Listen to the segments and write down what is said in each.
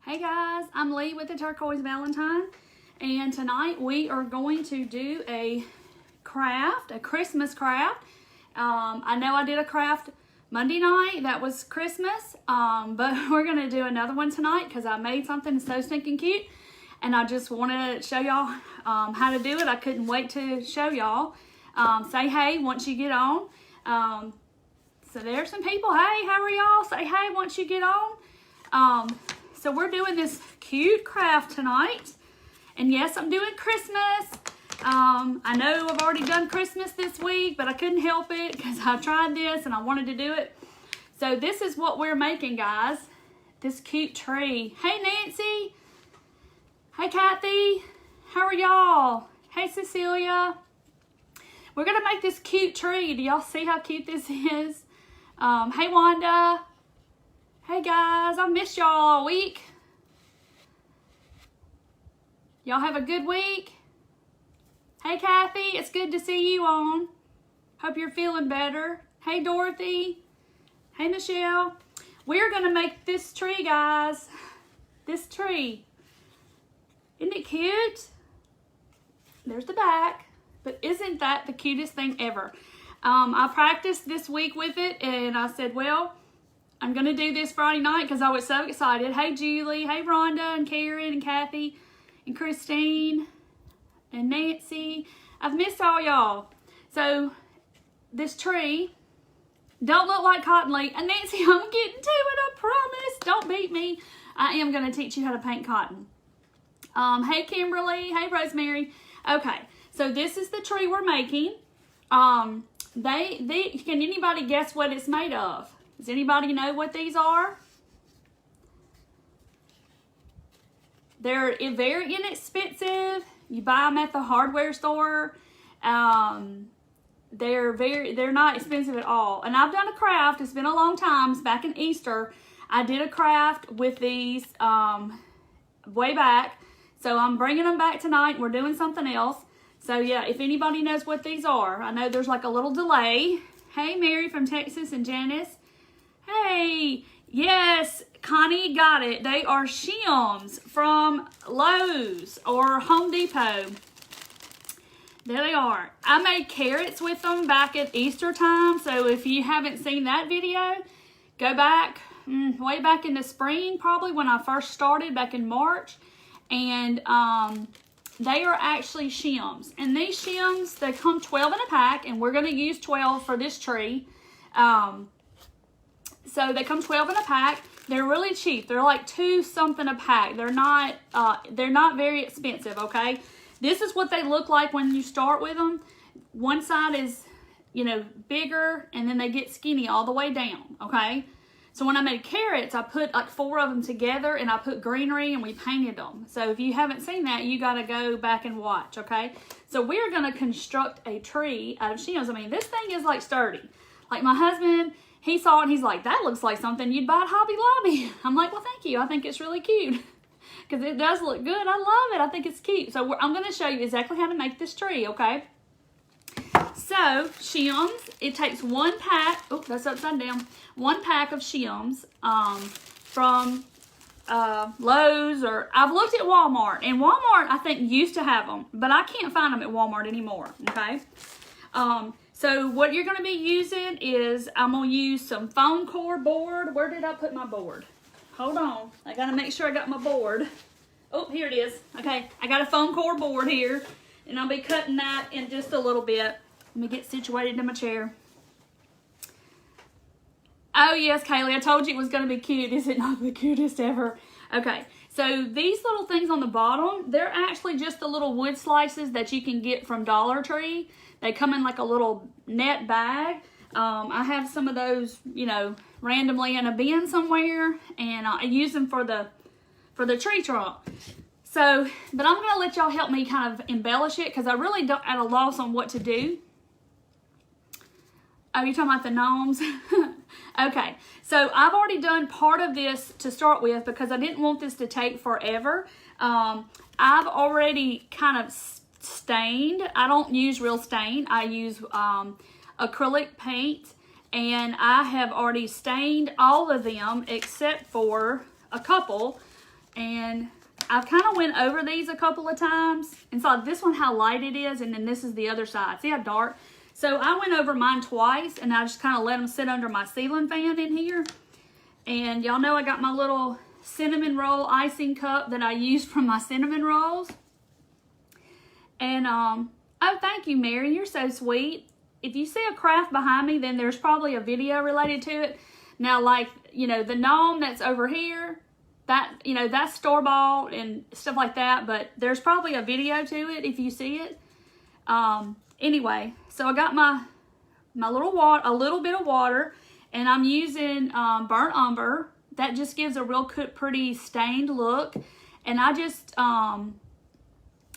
Hey guys, I'm Lee with the Turquoise Valentine, and tonight we are going to do a craft, a Christmas craft. I know I did a craft Monday night that was Christmas, but we're going to do another one tonight because I made something so stinking cute, and I just wanted to show y'all how to do it. I couldn't wait to show y'all. Say hey once you get on. So there's some people. Hey, how are y'all? Say hey once you get on. So we're doing this cute craft tonight. And yes, I'm doing Christmas. I know I've already done Christmas this week, but I couldn't help it because I tried this and I wanted to do it. So this is what we're making, guys. This cute tree. Hey, Nancy. Hey, Kathy. How are y'all? Hey, Cecilia. We're going to make this cute tree. Do y'all see how cute this is? Hey, Wanda. Hey guys, I missed y'all all week. Y'all have a good week? Hey Kathy, it's good to see you on. Hope you're feeling better. Hey Dorothy. Hey Michelle. We're going to make this tree, guys. This tree. Isn't it cute? There's the back. But isn't that the cutest thing ever? I practiced this week with it and I said, well, I'm going to do this Friday night because I was so excited. Hey, Julie. Hey, Rhonda and Karen and Kathy and Christine and Nancy. I've missed all y'all. So, this tree don't look like cotton leaf. And Nancy, I'm getting to it, I promise. Don't beat me. I am going to teach you how to paint cotton. Hey, Kimberly. Hey, Rosemary. Okay, so this is the tree we're making. Can anybody guess what it's made of? Does anybody know what these are? They're very inexpensive. You buy them at the hardware store. They're not expensive at all. And I've done a craft. It's been a long time. It's back in Easter. I did a craft with these way back. So I'm bringing them back tonight. We're doing something else. So yeah, if anybody knows what these are. I know there's like a little delay. Hey, Mary from Texas and Janice. Hey, yes, Connie got it. They are shims from Lowe's or Home Depot. There they are. I made carrots with them back at Easter time. So if you haven't seen that video, go back way back in the spring, probably when I first started back in March. And they are actually shims. And these shims, they come 12 in a pack, and we're going to use 12 for this tree. So they come 12 in a pack. They're really cheap. They're like $2 something a pack. They're not very expensive, okay? This is what they look like when you start with them. One side is, bigger, and then they get skinny all the way down, okay? So when I made carrots, I put like 4 of them together, and I put greenery, and we painted them. So if you haven't seen that, you got to go back and watch, okay? So we're going to construct a tree out of shims. I mean, this thing is like sturdy. Like my husband, he saw it and he's like, that looks like something you'd buy at Hobby Lobby. I'm like, well, thank you. I think it's really cute because it does look good. I love it. I think it's cute. So I'm going to show you exactly how to make this tree, okay? So, shims, it takes 1 pack. Oh, that's upside down. 1 pack of shims from Lowe's, or I've looked at Walmart. And Walmart, I think, used to have them, but I can't find them at Walmart anymore, okay? So what you're going to be using is, I'm going to use some foam core board. Where did I put my board? Hold on. I got to make sure I got my board. Oh, here it is. Okay, I got a foam core board here, and I'll be cutting that in just a little bit. Let me get situated in my chair. Oh, yes, Kaylee, I told you it was going to be cute. Is it not the cutest ever? Okay, so these little things on the bottom, they're actually just the little wood slices that you can get from Dollar Tree. They come in like a little net bag. I have some of those, randomly in a bin somewhere, and I use them for the tree trunk. So, but I'm going to let y'all help me kind of embellish it because I really don't at a loss on what to do. Oh, you're talking about the gnomes? Okay, so I've already done part of this to start with because I didn't want this to take forever. I've already kind of stained. I don't use real stain. I use acrylic paint, and I have already stained all of them except for a couple And I've kind of went over these a couple of times and saw this one how light it is, and then this is the other side. See how dark? So I went over mine twice, and I just kind of let them sit under my ceiling fan in here. And y'all know I got my little cinnamon roll icing cup that I used from my cinnamon rolls. And, oh, thank you, Mary. You're so sweet. If you see a craft behind me, then there's probably a video related to it. Now, like, you know, the gnome that's over here, that, you know, that's store-bought and stuff like that, but there's probably a video to it if you see it. Anyway, so I got my little water, a little bit of water, and I'm using burnt umber. That just gives a real pretty stained look. And I just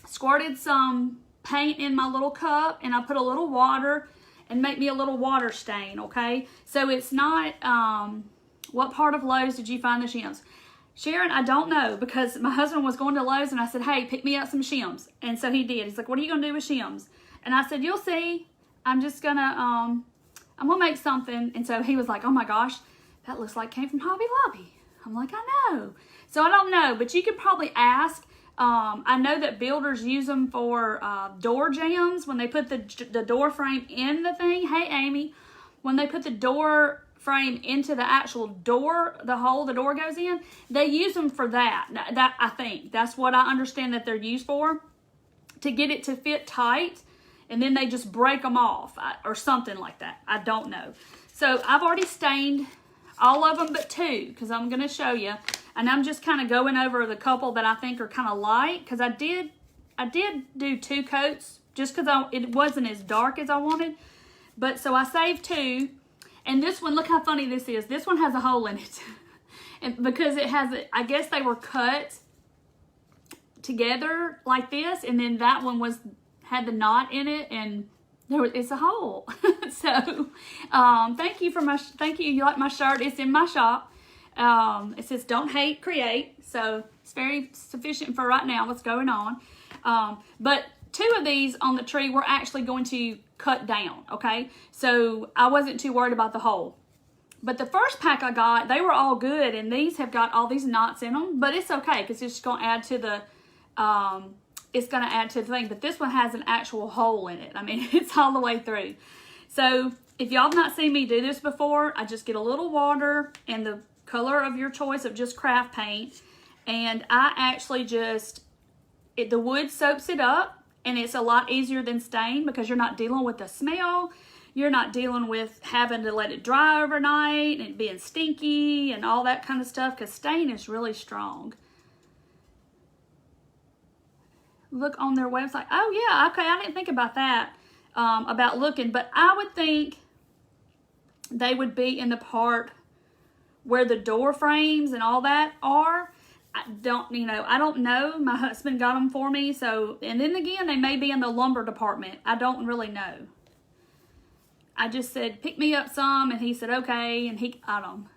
squirted some paint in my little cup, and I put a little water and make me a little water stain, okay? So it's not, what part of Lowe's did you find the shims? Sharon, I don't know, because my husband was going to Lowe's and I said, hey, pick me up some shims. And so he did. He's like, what are you going to do with shims? And I said, you'll see. I'm just going to, I'm going to make something. And so he was like, oh my gosh, that looks like it came from Hobby Lobby. I'm like, I know. So I don't know, but you could probably ask. I know that builders use them for door jambs when they put the door frame in the thing. Hey, Amy. When they put the door frame into the actual door, the hole the door goes in, they use them for that. I think that's what I understand that they're used for, to get it to fit tight, and then they just break them off or something like that. I don't know. So I've already stained all of them but two, because I'm going to show you. And I'm just kind of going over the couple that I think are kind of light, because I did do 2 coats just because it wasn't as dark as I wanted. But so I saved 2. And this one, look how funny this is. This one has a hole in it. And because it has, I guess they were cut together like this, and then that one had the knot in it, and it's a hole. So thank you. You like my shirt? It's in my shop. It says don't hate, create. So it's very sufficient for right now what's going on. But 2 of these on the tree we're actually going to cut down, okay? So I wasn't too worried about the hole. But the first pack I got, they were all good, and these have got all these knots in them, but it's okay because it's just going to add to the thing. But this one has an actual hole in it. I mean, it's all the way through. So if y'all have not seen me do this before, I just get a little water and the color of your choice of just craft paint, and I actually the wood soaks it up, and it's a lot easier than stain because you're not dealing with the smell. You're not dealing with having to let it dry overnight and it being stinky and all that kind of stuff, because stain is really strong. Look on their website. Oh yeah, okay, I didn't think about that, about looking, but I would think they would be in the part where the door frames and all that are. I don't know. My husband got them for me. So, and then again, they may be in the lumber department. I don't really know. I just said, pick me up some, and he said, okay. And he got them.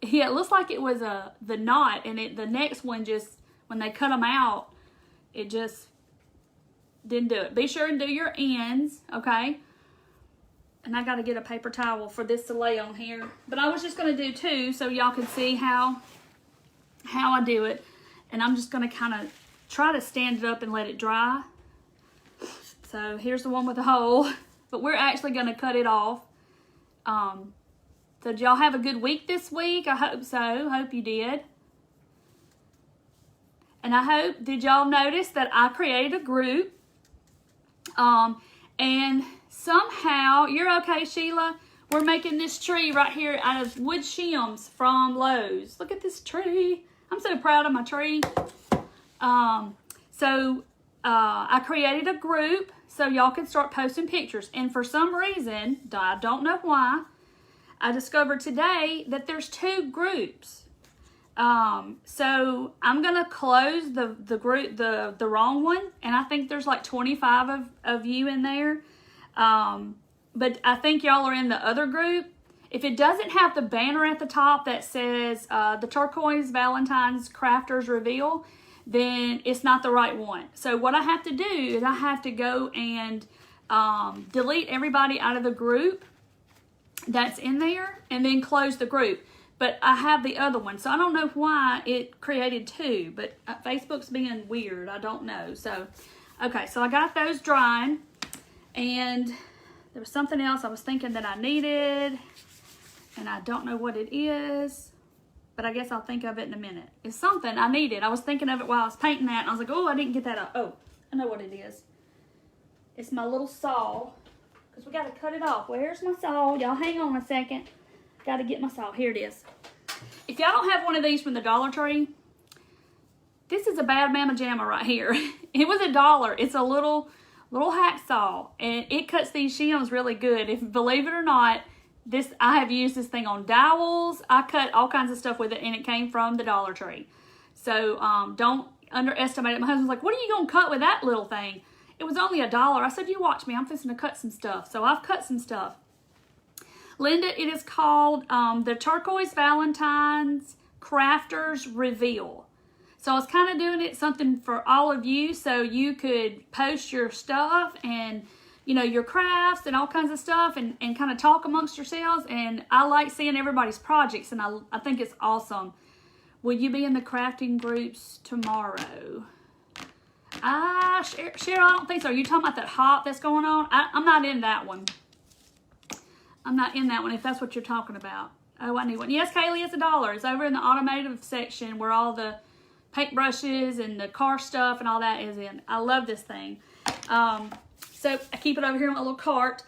Yeah, it looks like it was the knot, and the next one just, when they cut them out, it just didn't do it. Be sure and do your ends, okay? And I got to get a paper towel for this to lay on here. But I was just going to do 2 so y'all can see how I do it. And I'm just going to kind of try to stand it up and let it dry. So here's the one with the hole. But we're actually going to cut it off. So did y'all have a good week this week? I hope so. Hope you did. And I hope, did y'all notice that I created a group? And somehow, you're okay, Sheila. We're making this tree right here out of wood shims from Lowe's. Look at this tree. I'm so proud of my tree. I created a group so y'all can start posting pictures. And for some reason, I don't know why, I discovered today that there's 2 groups. So I'm gonna close the group, the wrong one, and I think there's like 25 of you in there. But I think y'all are in the other group. If it doesn't have the banner at the top that says the Turquoise Valentine's Crafters Reveal, then it's not the right one. So what I have to do is I have to go and delete everybody out of the group that's in there, and then close the group. but I have the other one. So I don't know why it created two, but Facebook's being weird. I don't know. So, okay, so I got those drying, and there was something else I was thinking that I needed, and I don't know what it is, but I guess I'll think of it in a minute. It's something I needed. I was thinking of it while I was painting that, and I was like, oh, I didn't get that up. Oh, I know what it is. It's my little saw, because we got to cut it off. Where's my saw? Y'all hang on a second. Got to get my saw. Here it is. If y'all don't have one of these from the Dollar Tree, this is a bad mamma jamma right here. It was $1. It's a little hacksaw, and it cuts these shims really good. If believe it or not, I have used this thing on dowels. I cut all kinds of stuff with it, and it came from the Dollar Tree. So don't underestimate it. My husband's like, what are you going to cut with that little thing? It was only $1. I said, you watch me. I'm fixing to cut some stuff. So I've cut some stuff. Linda, it is called the Turquoise Valentine's Crafters Reveal. So I was kind of doing it something for all of you, so you could post your stuff and, you know, your crafts and all kinds of stuff, and kind of talk amongst yourselves. And I like seeing everybody's projects, and I think it's awesome. Will you be in the crafting groups tomorrow? Cheryl, I don't think so. Are you talking about that hop that's going on? I'm not in that one. I'm not in that one, if that's what you're talking about. Oh, I need one. Yes, Kaylee, it's $1. It's over in the automotive section where all the paintbrushes and the car stuff and all that is in. I love this thing. So I keep it over here in my little cart.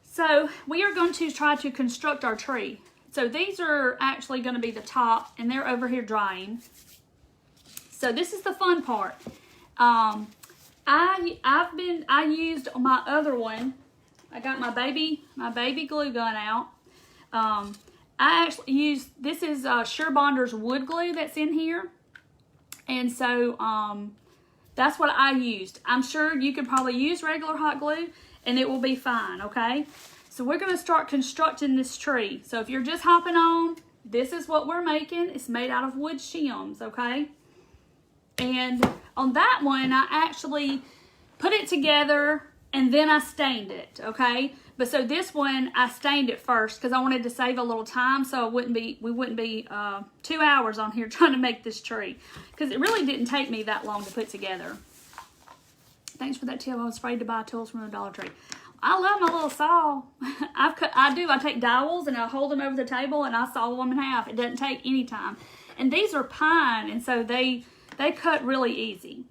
So we are going to try to construct our tree. So these are actually going to be the top, and they're over here drying. So this is the fun part. I used my other one. I got my baby glue gun out. I actually used, this is Sure Bonders wood glue that's in here. And so that's what I used. I'm sure you could probably use regular hot glue and it will be fine, okay? So we're going to start constructing this tree. So if you're just hopping on, this is what we're making. It's made out of wood shims, okay? And on that one, I actually put it together and then I stained it, okay? But so this one, I stained it first because I wanted to save a little time, so we wouldn't be 2 hours on here trying to make this tree, because it really didn't take me that long to put together. Thanks for that tip. I was afraid to buy tools from the Dollar Tree. I love my little saw. I take dowels and I hold them over the table and I saw them in half. It doesn't take any time. And these are pine, and so they cut really easy.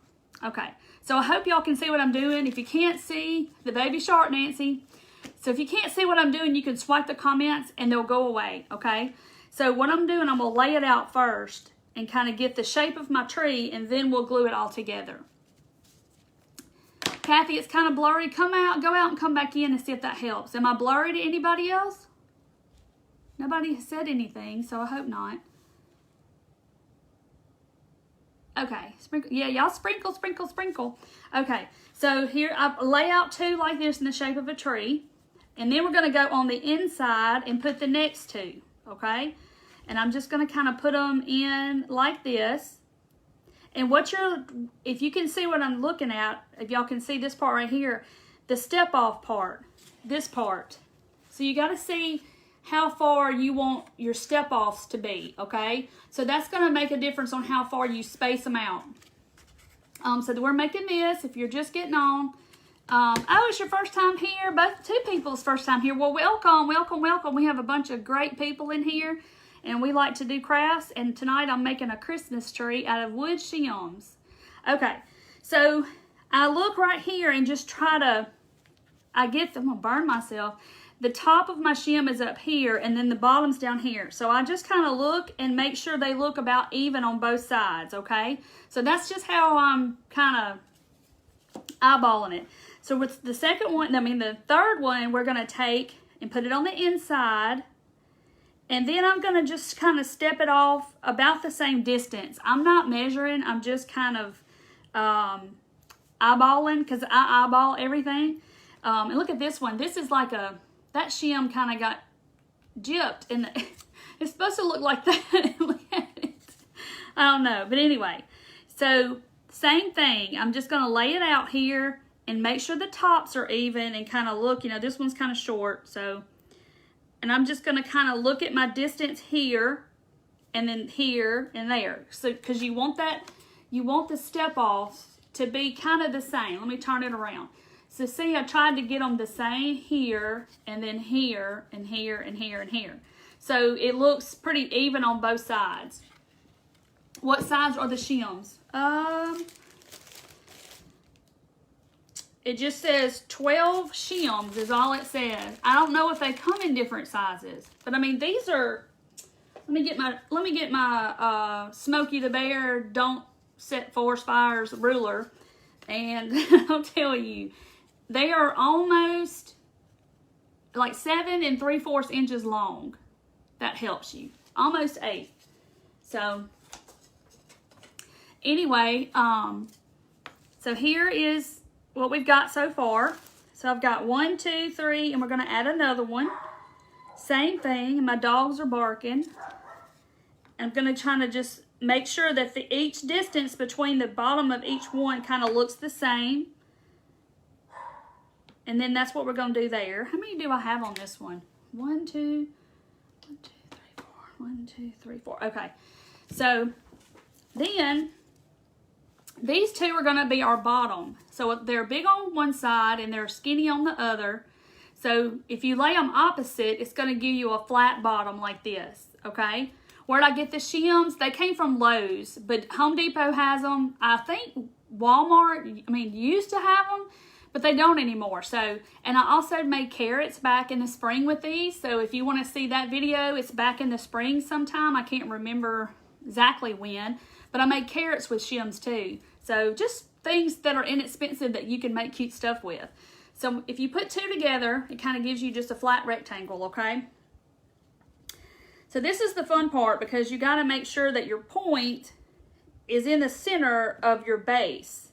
Okay. So I hope y'all can see what I'm doing. If you can't see, the baby shark Nancy. So if you can't see what I'm doing, you can swipe the comments and they'll go away, okay? So what I'm doing, I'm going to lay it out first and kind of get the shape of my tree, and then we'll glue it all together. Kathy, it's kind of blurry. Go out and come back in and see if that helps. Am I blurry to anybody else? Nobody has said anything, so I hope not. Okay, sprinkle. Yeah, y'all sprinkle, sprinkle, sprinkle. Okay, so here I lay out two like this in the shape of a tree. And then we're going to go on the inside and put the next two, okay? And I'm just going to kind of put them in like this. And if you can see what I'm looking at, if y'all can see this part right here, the step off part, this part. So you got to see how far you want your step offs to be, okay? So that's going to make a difference on how far you space them out. So we're making this, if you're just getting on. Oh, it's your first time here. Two people's first time here. Well, welcome, welcome, welcome. We have a bunch of great people in here, and we like to do crafts. And tonight I'm making a Christmas tree out of wood shims. Okay, so I look right here and just try to, I'm going to burn myself. The top of my shim is up here, and then the bottom's down here. So I just kind of look and make sure they look about even on both sides, okay? So that's just how I'm kind of eyeballing it. So with the the third one, we're going to take and put it on the inside. And then I'm going to just kind of step it off about the same distance. I'm not measuring. I'm just kind of eyeballing, because I eyeball everything. And look at this one. This is like that shim kind of got gypped. And it's supposed to look like that. Look at it. I don't know. But anyway, so same thing. I'm just going to lay it out here and make sure the tops are even and kind of look, this one's kind of short. So, and And I'm just going to kind of look at my distance here and then here and there. So, because you want the step off to be kind of the same. Let me turn it around. So see, I tried to get them the same here and then here and here and here and here. So it looks pretty even on both sides. What size are the shims? It just says 12 shims is all it says. I don't know if they come in different sizes, but I mean these are. Let me get my Smokey the Bear Don't Set Forest Fires ruler, and I'll tell you, they are almost like 7 3/4 inches long. That helps you. Almost 8. So anyway, so here is what we've got so far. So I've got 1, 2, 3, and we're going to add another one. Same thing, and my dogs are barking. I'm going to try to just make sure that each distance between the bottom of each one kind of looks the same. And then that's what we're going to do there. How many do I have on this one? 1, 2, 1, 2, 3, 4. 1, 2, 3, 4. Okay. So then these two are going to be our bottom. So they're big on one side and they're skinny on the other. So if you lay them opposite, it's going to give you a flat bottom like this. Okay. Where'd I get the shims? They came from Lowe's, but Home Depot has them. I think Walmart, used to have them, but they don't anymore. So, and I also made carrots back in the spring with these. So if you want to see that video, it's back in the spring sometime. I can't remember exactly when, but I made carrots with shims too. So just things that are inexpensive that you can make cute stuff with. So if you put two together, it kind of gives you just a flat rectangle, okay? So this is the fun part because you got to make sure that your point is in the center of your base.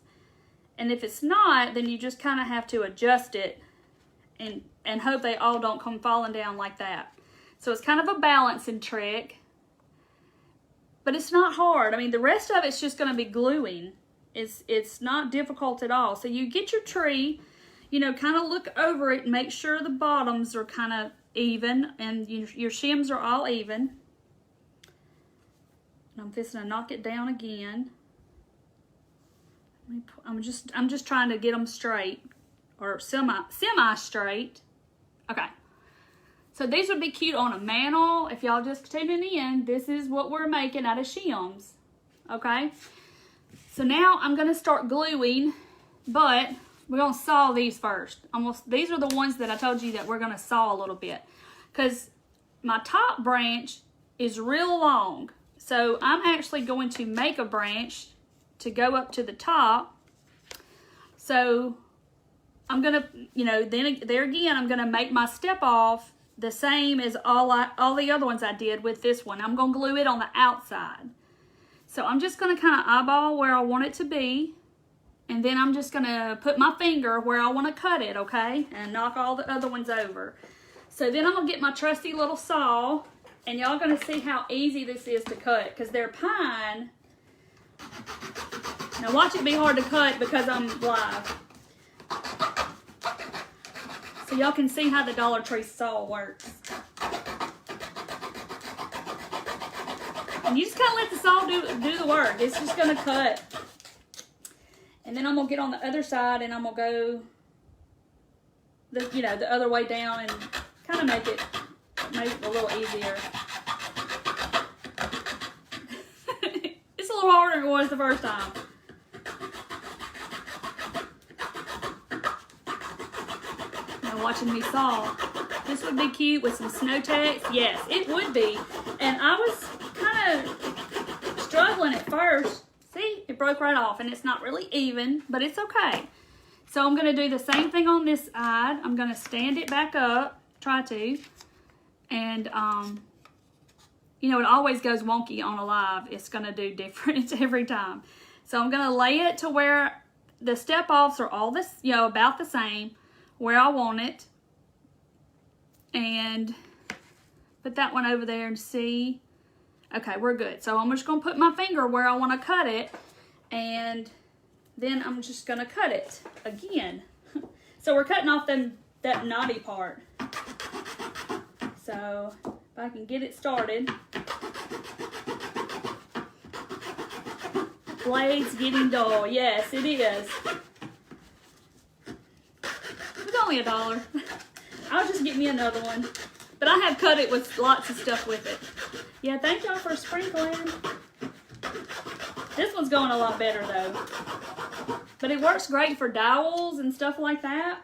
And if it's not, then you just kind of have to adjust it and hope they all don't come falling down like that. So it's kind of a balancing trick, but it's not hard. I mean, the rest of it's just going to be gluing. It's not difficult at all. So you get your tree, you know, kind of look over it and make sure the bottoms are kind of even and your shims are all even. And I'm fixing to knock it down again. I'm just trying to get them straight or semi straight. Okay. So these would be cute on a mantle. If y'all just tuning in, this is what we're making out of shims. Okay. So now I'm going to start gluing, but we're going to saw these first. These are the ones that I told you that we're going to saw a little bit. Because my top branch is real long. So I'm actually going to make a branch to go up to the top. So I'm going to, you know, then there again, I'm going to make my step off the same as all the other ones I did with this one. I'm going to glue it on the outside. So I'm just going to kind of eyeball where I want it to be. And then I'm just going to put my finger where I want to cut it, okay? And knock all the other ones over. So then I'm going to get my trusty little saw. And y'all going to see how easy this is to cut. Because they're pine. Now watch it be hard to cut because I'm live. So y'all can see how the Dollar Tree saw works. And you just kind of let the saw do the work. It's just going to cut. And then I'm going to get on the other side and I'm going to go the other way down and kind of make it a little easier. It's a little harder than it was the first time. Now watching me saw. This would be cute with some snow text. Yes, it would be. And I was kind of struggling at first. See, it broke right off and it's not really even, but it's okay. So I'm going to do the same thing on this side. I'm going to stand it back up, try to, and you know, it always goes wonky on a live. It's going to do different every time. So I'm going to lay it to where the step offs are all this, you know, about the same, where I want it, and put that one over there and see. Okay, we're good. So I'm just going to put my finger where I want to cut it, and then I'm just going to cut it again. So we're cutting off that knotty part. So if I can get it started. Blade's getting dull. Yes, it is. It's only $1. I'll just get me another one. But I have cut it with lots of stuff with it. Yeah, thank y'all for sprinkling. This one's going a lot better though. But it works great for dowels and stuff like that.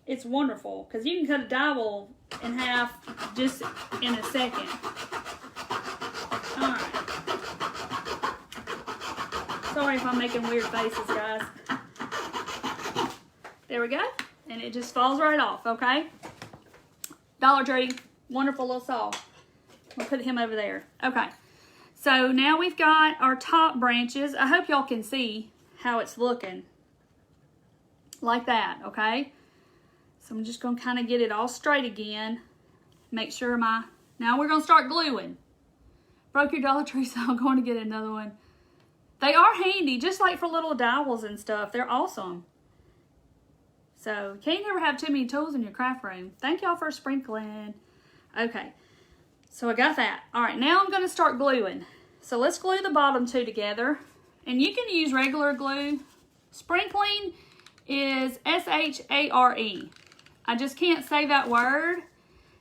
It's wonderful because you can cut a dowel in half just in a second. Alright. Sorry if I'm making weird faces, guys. There we go. And it just falls right off, okay? Dollar Tree. Wonderful little saw. We'll put him over there. Okay. So now we've got our top branches. I hope y'all can see how it's looking. Like that, okay? So I'm just going to kind of get it all straight again. Make sure now we're going to start gluing. Broke your Dollar Tree, so I'm going to get another one. They are handy, just like for little dowels and stuff. They're awesome. So, you can't never have too many tools in your craft room. Thank y'all for sprinkling. Okay, so I got that. All right, now I'm going to start gluing. So, let's glue the bottom two together. And you can use regular glue. Sprinkling is S-H-A-R-E. I just can't say that word.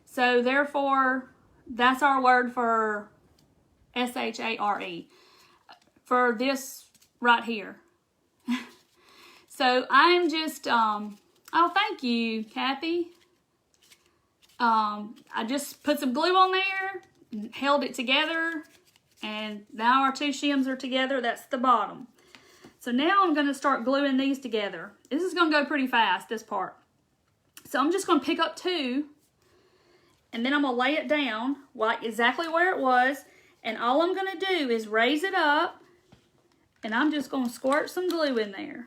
So, therefore, that's our word for S-H-A-R-E. For this right here. So I'm just, oh, thank you, Kathy. I just put some glue on there, and held it together, and now our two shims are together. That's the bottom. So now I'm going to start gluing these together. This is going to go pretty fast, this part. So I'm just going to pick up two, and then I'm going to lay it down, like exactly where it was, and all I'm going to do is raise it up, and I'm just going to squirt some glue in there.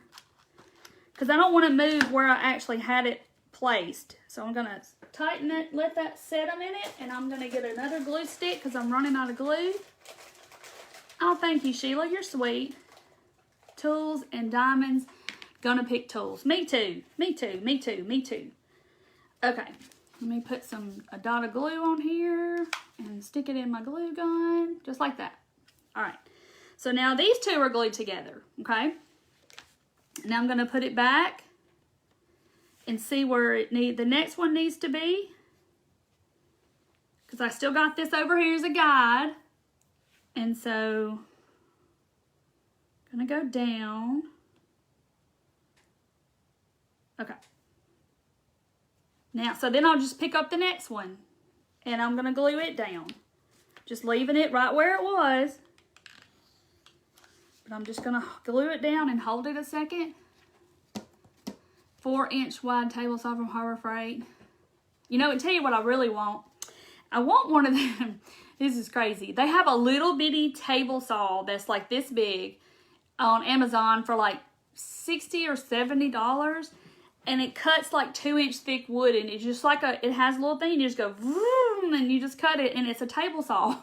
Because I don't want to move where I actually had it placed. So I'm going to tighten it, let that set a minute, and I'm going to get another glue stick because I'm running out of glue. Oh, thank you, Sheila. You're sweet. Tools and diamonds. Gonna pick tools. Me too. Me too. Me too. Me too. Okay. Let me put a dot of glue on here and stick it in my glue gun. Just like that. All right. So now these two are glued together, okay? Now I'm going to put it back and see where the next one needs to be. Because I still got this over here as a guide. And so, I'm going to go down. Okay. Now, so then I'll just pick up the next one. And I'm going to glue it down. Just leaving it right where it was. I'm just going to glue it down and hold it a second. 4-inch wide table saw from Harbor Freight. You know, I'll tell you what I really want. I want one of them. This is crazy. They have a little bitty table saw that's like this big on Amazon for like $60 or $70. And it cuts like 2-inch thick wood. And it's just like it has a little thing. You just go vroom, and you just cut it. And it's a table saw.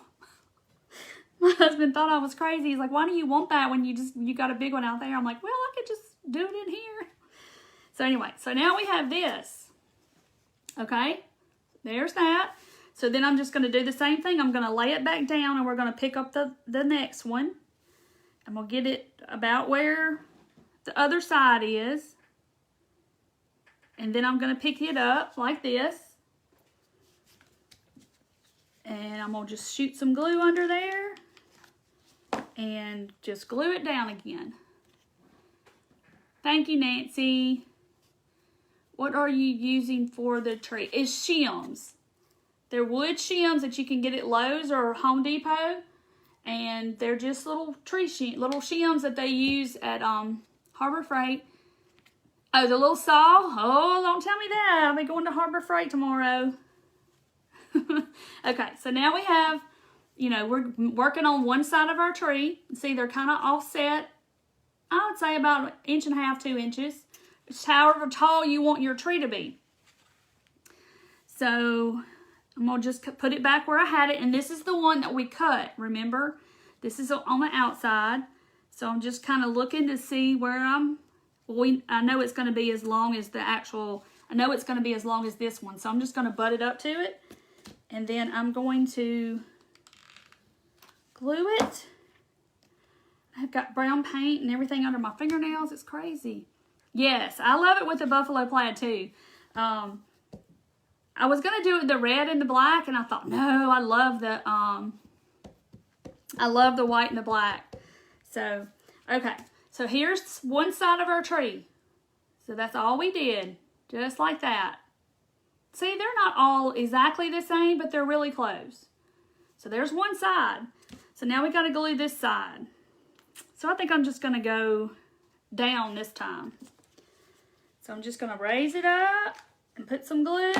My husband thought I was crazy. He's like, why do you want that when you got a big one out there? I'm like, well, I could just do it in here. So anyway, so now we have this. Okay, there's that. So then I'm just going to do the same thing. I'm going to lay it back down, and we're going to pick up the next one. And we'll get it about where the other side is. And then I'm going to pick it up like this. And I'm going to just shoot some glue under there. And just glue it down again. Thank you, Nancy. What are you using for the tree? It's shims. They're wood shims that you can get at Lowe's or Home Depot. And they're just little shims that they use at Harbor Freight. Oh, the little saw? Oh, don't tell me that. I'll be going to Harbor Freight tomorrow. Okay, so now we have, you know, we're working on one side of our tree. See, they're kind of offset. I would say about 1.5 inches, 2 inches. It's however tall you want your tree to be. So, I'm going to just put it back where I had it. And this is the one that we cut, remember? This is on the outside. So, I'm just kind of looking to see where I know it's going to be as long as the actual, I know it's going to be as long as this one. So, I'm just going to butt it up to it. And then I'm going to glue it. I've got brown paint and everything under my fingernails. It's crazy. Yes, I love it with the buffalo plaid too. I was gonna do it with the red and the black, and I thought, no, I love the white and the black. So, okay. So here's one side of our tree. So that's all we did, just like that. See, they're not all exactly the same, but they're really close. So there's one side. So now we got to glue this side. So I think I'm just going to go down this time. So I'm just going to raise it up and put some glue.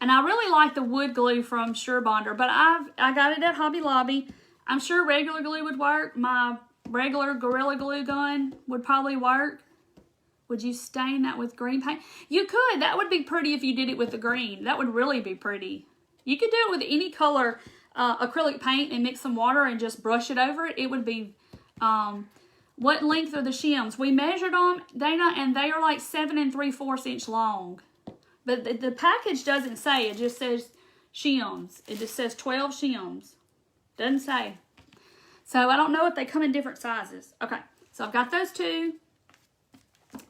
And I really like the wood glue from Sure Bonder, but I got it at Hobby Lobby. I'm sure regular glue would work. My regular Gorilla Glue gun would probably work. Would you stain that with green paint? You could. That would be pretty if you did it with the green. That would really be pretty. You could do it with any color acrylic paint and mix some water and just brush it over it. It would be, what length are the shims? We measured them, Dana, and they are like 7 3/4 inch long. But the package doesn't say. It just says shims. It just says 12 shims. Doesn't say. So I don't know if they come in different sizes. Okay, so I've got those two.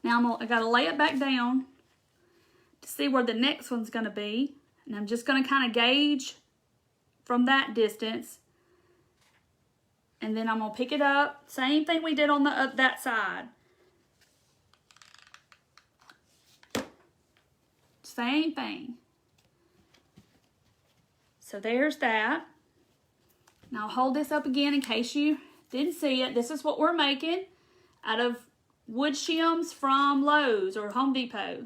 Now I got to lay it back down to see where the next one's going to be. And I'm just going to kind of gauge from that distance. And then I'm going to pick it up. Same thing we did on the that side. Same thing. So there's that. Now I'll hold this up again in case you didn't see it. This is what we're making out of wood shims from Lowe's or Home Depot.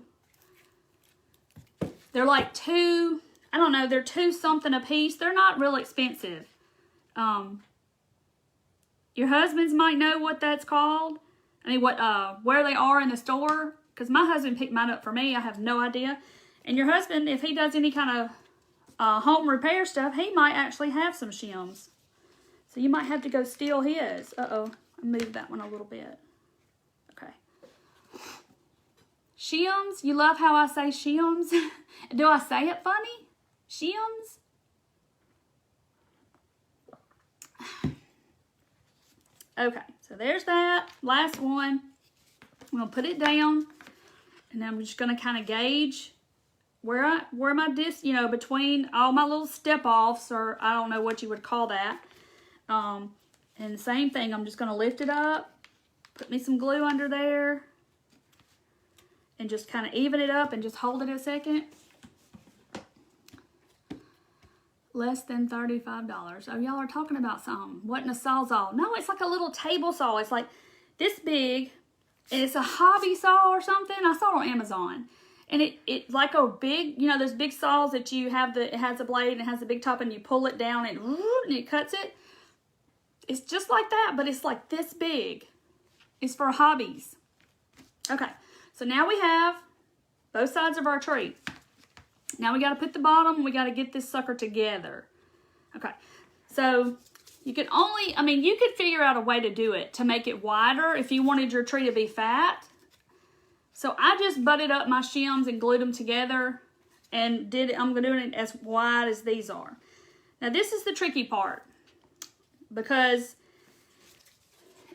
They're like $2, I don't know, they're $2 something a piece. They're not real expensive. Your husbands might know what that's called. I mean, where they are in the store. Because my husband picked mine up for me. I have no idea. And your husband, if he does any kind of home repair stuff, he might actually have some shims. So you might have to go steal his. Uh-oh, I moved that one a little bit. Okay. Shims, you love how I say shims? Do I say it funny? Shims? Okay, so there's that. Last one. I'm going to put it down. And I'm just going to kind of gauge where my disc, you know, between all my little step-offs, or I don't know what you would call that. And the same thing, I'm just going to lift it up, put me some glue under there, and just kind of even it up and just hold it a second. Less than $35. Oh, y'all are talking about something. Wasn't a Sawzall. No, it's like a little table saw. It's like this big. And it's a hobby saw or something. I saw it on Amazon. And it's like a big, you know, those big saws that you have, it has a blade and it has a big top and you pull it down and it cuts it. It's just like that, but it's like this big. It's for hobbies. Okay, so now we have both sides of our tree. Now we got to put the bottom, we got to get this sucker together. Okay, so you could only, I mean, you could figure out a way to do it to make it wider if you wanted your tree to be fat. So I just butted up my shims and glued them together and I'm doing it as wide as these are. Now this is the tricky part because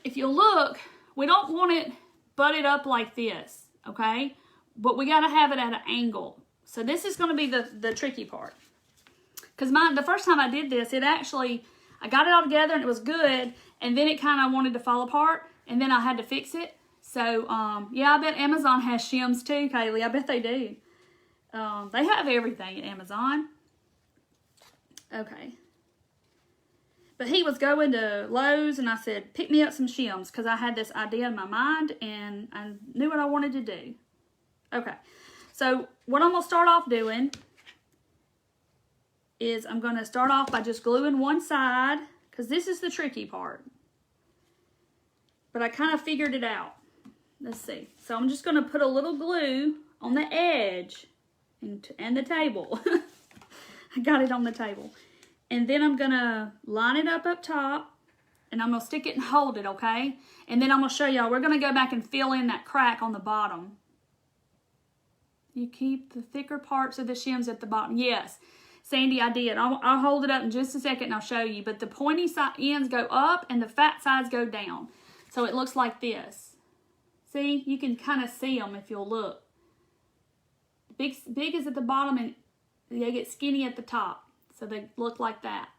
if you look, we don't want it butted up like this, okay? But we got to have it at an angle. So this is going to be the tricky part. Because the first time I did this, I got it all together and it was good. And then it kind of wanted to fall apart. And then I had to fix it. So, yeah, I bet Amazon has shims too, Kaylee. I bet they do. They have everything at Amazon. Okay. But he was going to Lowe's and I said, pick me up some shims. Because I had this idea in my mind and I knew what I wanted to do. Okay. So what I'm going to start off doing is I'm going to start off by just gluing one side, because this is the tricky part. But I kind of figured it out. Let's see. So I'm just going to put a little glue on the edge and the table. I got it on the table. And then I'm going to line it up top, and I'm going to stick it and hold it, okay? And then I'm going to show y'all, we're going to go back and fill in that crack on the bottom. You keep the thicker parts of the shims at the bottom. Yes, Sandy, I did. I'll hold it up in just a second and I'll show you. But the pointy ends go up and the fat sides go down. So it looks like this. See, you can kind of see them if you'll look. Big is at the bottom and they get skinny at the top. So they look like that.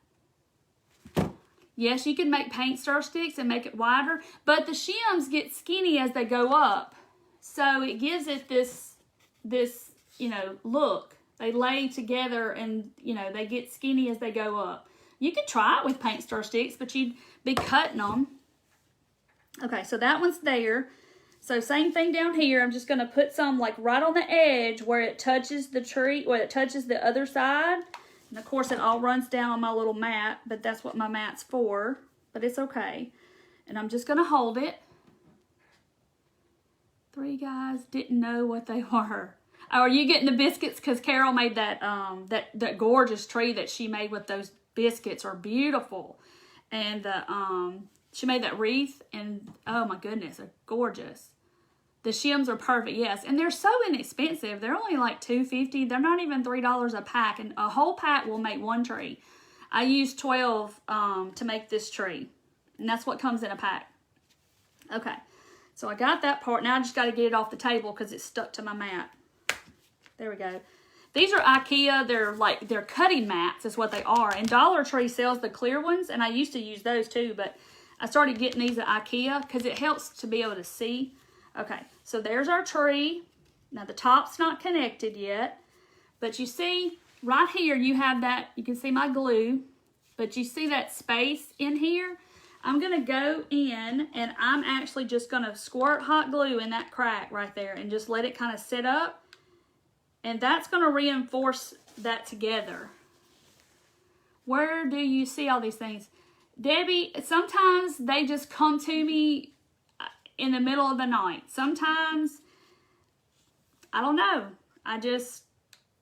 Yes, you can make paint stir sticks and make it wider, but the shims get skinny as they go up. So it gives it this, you know, look. They lay together and, you know, they get skinny as they go up. You could try it with paint stir sticks, but you'd be cutting them. Okay, so that one's there. So same thing down here. I'm just going to put some like right on the edge where it touches the tree, where it touches the other side. And of course it all runs down on my little mat, but that's what my mat's for. But it's okay. And I'm just going to hold it. 3 guys didn't know what they were. Oh, are you getting the biscuits? Because Carol made that, that gorgeous tree that she made with those biscuits are beautiful. And she made that wreath and oh my goodness, they're gorgeous. The shims are perfect, yes. And they're so inexpensive. They're only like $2.50. They're not even $3 a pack. And a whole pack will make 1 tree. I used 12 to make this tree. And that's what comes in a pack. Okay. So I got that part. Now I just got to get it off the table because it's stuck to my mat. There we go. These are IKEA. They're cutting mats is what they are. And Dollar Tree sells the clear ones. And I used to use those too. But I started getting these at IKEA because it helps to be able to see. Okay, so there's our tree. Now the top's not connected yet, but you see right here you have that, you can see my glue, but you see that space in here? I'm gonna go in and I'm actually just gonna squirt hot glue in that crack right there and just let it kind of sit up. And that's gonna reinforce that together. Where do you see all these things? Debbie, sometimes they just come to me in the middle of the night. Sometimes, I don't know. I just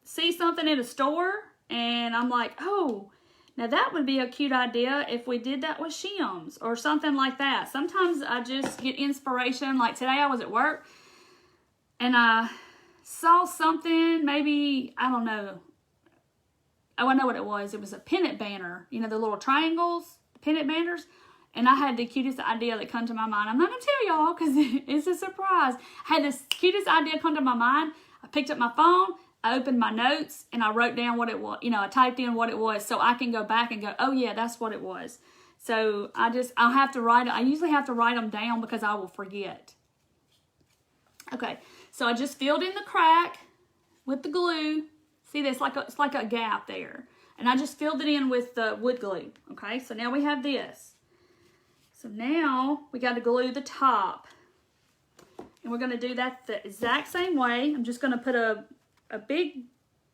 see something in a store and I'm like, oh, now that would be a cute idea if we did that with shims or something like that. Sometimes I just get inspiration. Like today I was at work and I saw something, maybe, I don't know. Oh, I know what it was. It was a pennant banner. You know, the little triangles, the pennant banners. And I had the cutest idea that come to my mind. I'm not going to tell y'all because it's a surprise. I had this cutest idea come to my mind. I picked up my phone, I opened my notes, and I wrote down what it was. You know, I typed in what it was so I can go back and go, oh yeah, that's what it was. So I'll have to write it. I usually have to write them down because I will forget. Okay, so I just filled in the crack with the glue. See, there's it's like a gap there. And I just filled it in with the wood glue. Okay, so now we have this. So now we got to glue the top. And we're going to do that the exact same way. I'm just going to put a big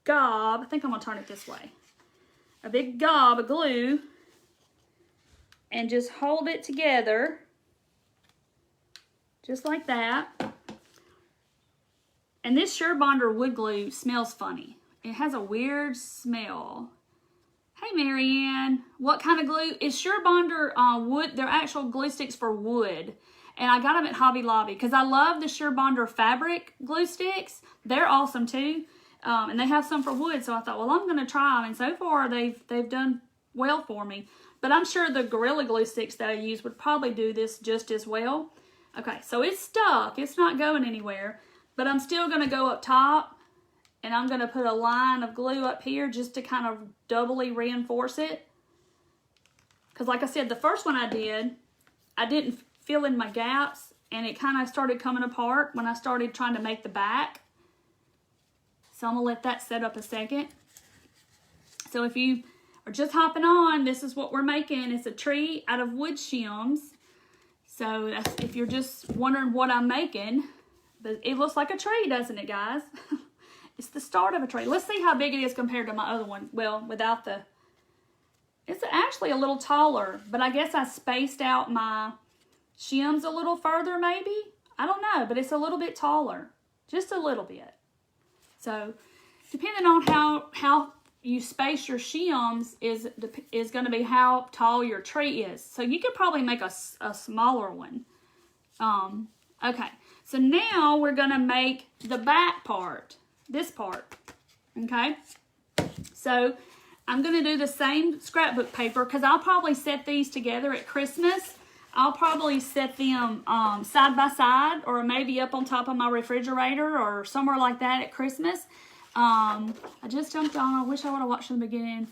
gob. I think I'm going to turn it this way. A big gob of glue. And just hold it together. Just like that. And this Surebonder wood glue smells funny. It has a weird smell. Hey, Marianne, what kind of glue? Is Surebonder wood? They're actual glue sticks for wood. And I got them at Hobby Lobby because I love the Surebonder fabric glue sticks. They're awesome too. And they have some for wood. So I thought, well, I'm going to try them. And so far, they've done well for me. But I'm sure the Gorilla Glue sticks that I use would probably do this just as well. Okay, so it's stuck. It's not going anywhere. But I'm still going to go up top. And I'm going to put a line of glue up here just to kind of doubly reinforce it. Because like I said, the first one I didn't fill in my gaps. And it kind of started coming apart when I started trying to make the back. So I'm going to let that set up a second. So if you are just hopping on, this is what we're making. It's a tree out of wood shims. So that's, if you're just wondering what I'm making. But it looks like a tree, doesn't it, guys? It's the start of a tree. Let's see how big it is compared to my other one. Well, without the... It's actually a little taller, but I guess I spaced out my shims a little further, maybe? I don't know, but it's a little bit taller. Just a little bit. So, depending on how you space your shims is going to be how tall your tree is. So, you could probably make a smaller one. Okay, so now we're going to make the back part. this part, okay? So I'm going to do the same scrapbook paper because I'll probably set these together at Christmas. I'll probably set them side by side or maybe up on top of my refrigerator or somewhere like that at Christmas. I just jumped on. I wish I would have watched from the beginning.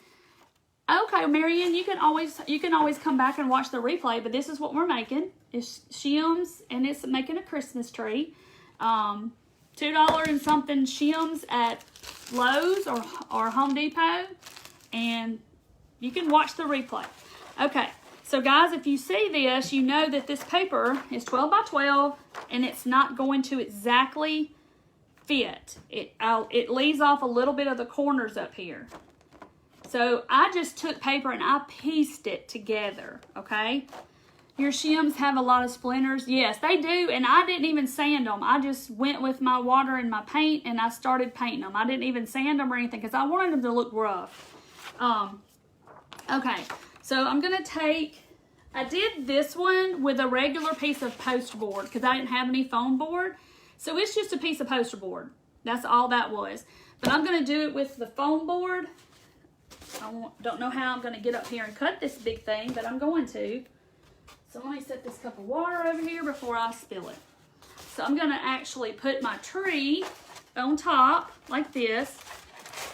Okay, Marianne, you can always come back and watch the replay, but this is what we're making. It's shims, and it's making a Christmas tree. $2 and something shims at Lowe's or Home Depot, and you can watch the replay. Okay, so guys, if you see this, you know that this paper is 12 by 12, and it's not going to exactly fit. It leaves off a little bit of the corners up here. So I just took paper and I pieced it together, okay? Your shims have a lot of splinters. Yes, they do, and I didn't even sand them. I just went with my water and my paint, and I started painting them. I didn't even sand them or anything because I wanted them to look rough. Okay, so I'm going to take, I did this one with a regular piece of poster board because I didn't have any foam board. So it's just a piece of poster board. That's all that was. But I'm going to do it with the foam board. I don't know how I'm going to get up here and cut this big thing, but I'm going to. So let me set this cup of water over here before I spill it. So I'm going to actually put my tree on top like this,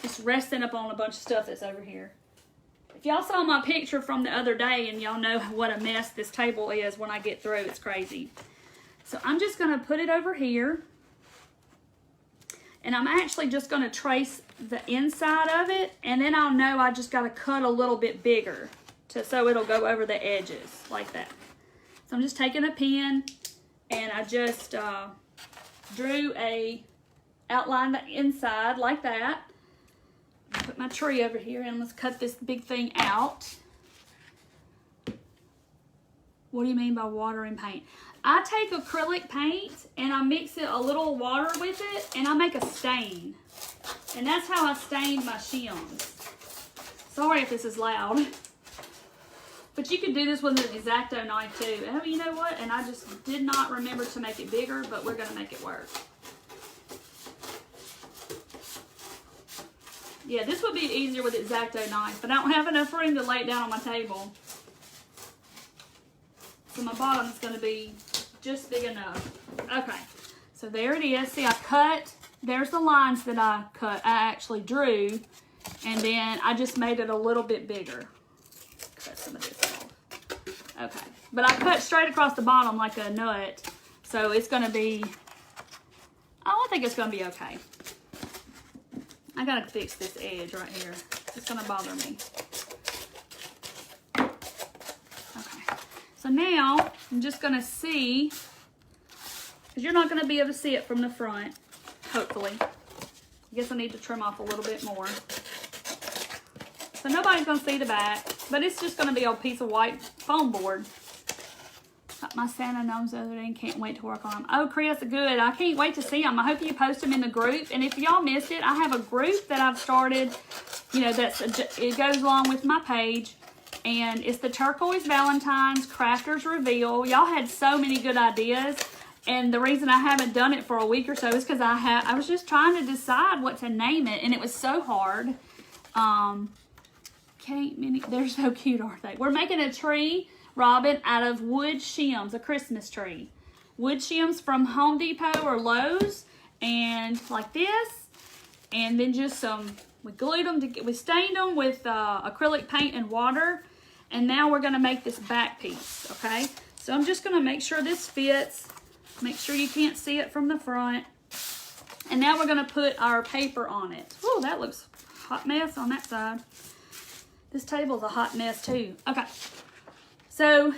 just resting up on a bunch of stuff that's over here. If y'all saw my picture from the other day and y'all know what a mess this table is when I get through, it's crazy. So I'm just going to put it over here. And I'm actually just going to trace the inside of it, and then I'll know I just got to cut a little bit bigger so it'll go over the edges like that. So I'm just taking a pen, and I just outlined the inside like that. Put my tree over here, and let's cut this big thing out. What do you mean by water and paint? I take acrylic paint and I mix it a little water with it, and I make a stain. And that's how I stained my shims. Sorry if this is loud. But you can do this with an X-Acto knife too. And you know what? And I just did not remember to make it bigger, but we're going to make it work. Yeah, this would be easier with X-Acto knife, but I don't have enough room to lay it down on my table. So my bottom is going to be just big enough. Okay, so there it is. See, I cut. There's the lines that I cut. I actually drew, and then I just made it a little bit bigger. Cut some of this off. Okay, but I cut straight across the bottom like a nut, so it's going to be, oh, I think it's going to be okay. I got to fix this edge right here. It's going to bother me. So now, I'm just going to see, because you're not going to be able to see it from the front, hopefully. I guess I need to trim off a little bit more. So nobody's going to see the back, but it's just going to be a piece of white foam board. Got my Santa gnomes the other day and can't wait to work on them. Oh, Chris, good. I can't wait to see them. I hope you post them in the group. And if y'all missed it, I have a group that I've started, you know, it goes along with my page. And it's the Turquoise Valentine's Crafters Reveal. Y'all had so many good ideas. And the reason I haven't done it for a week or so is because I was just trying to decide what to name it. And it was so hard. They're so cute, aren't they? We're making a tree, Robin, out of wood shims, a Christmas tree. Wood shims from Home Depot or Lowe's. And like this. And then just some, we glued them, we stained them with acrylic paint and water. And now we're going to make this back piece, okay? So I'm just going to make sure this fits. Make sure you can't see it from the front. And now we're going to put our paper on it. Oh, that looks a hot mess on that side. This table's a hot mess too. Okay. So,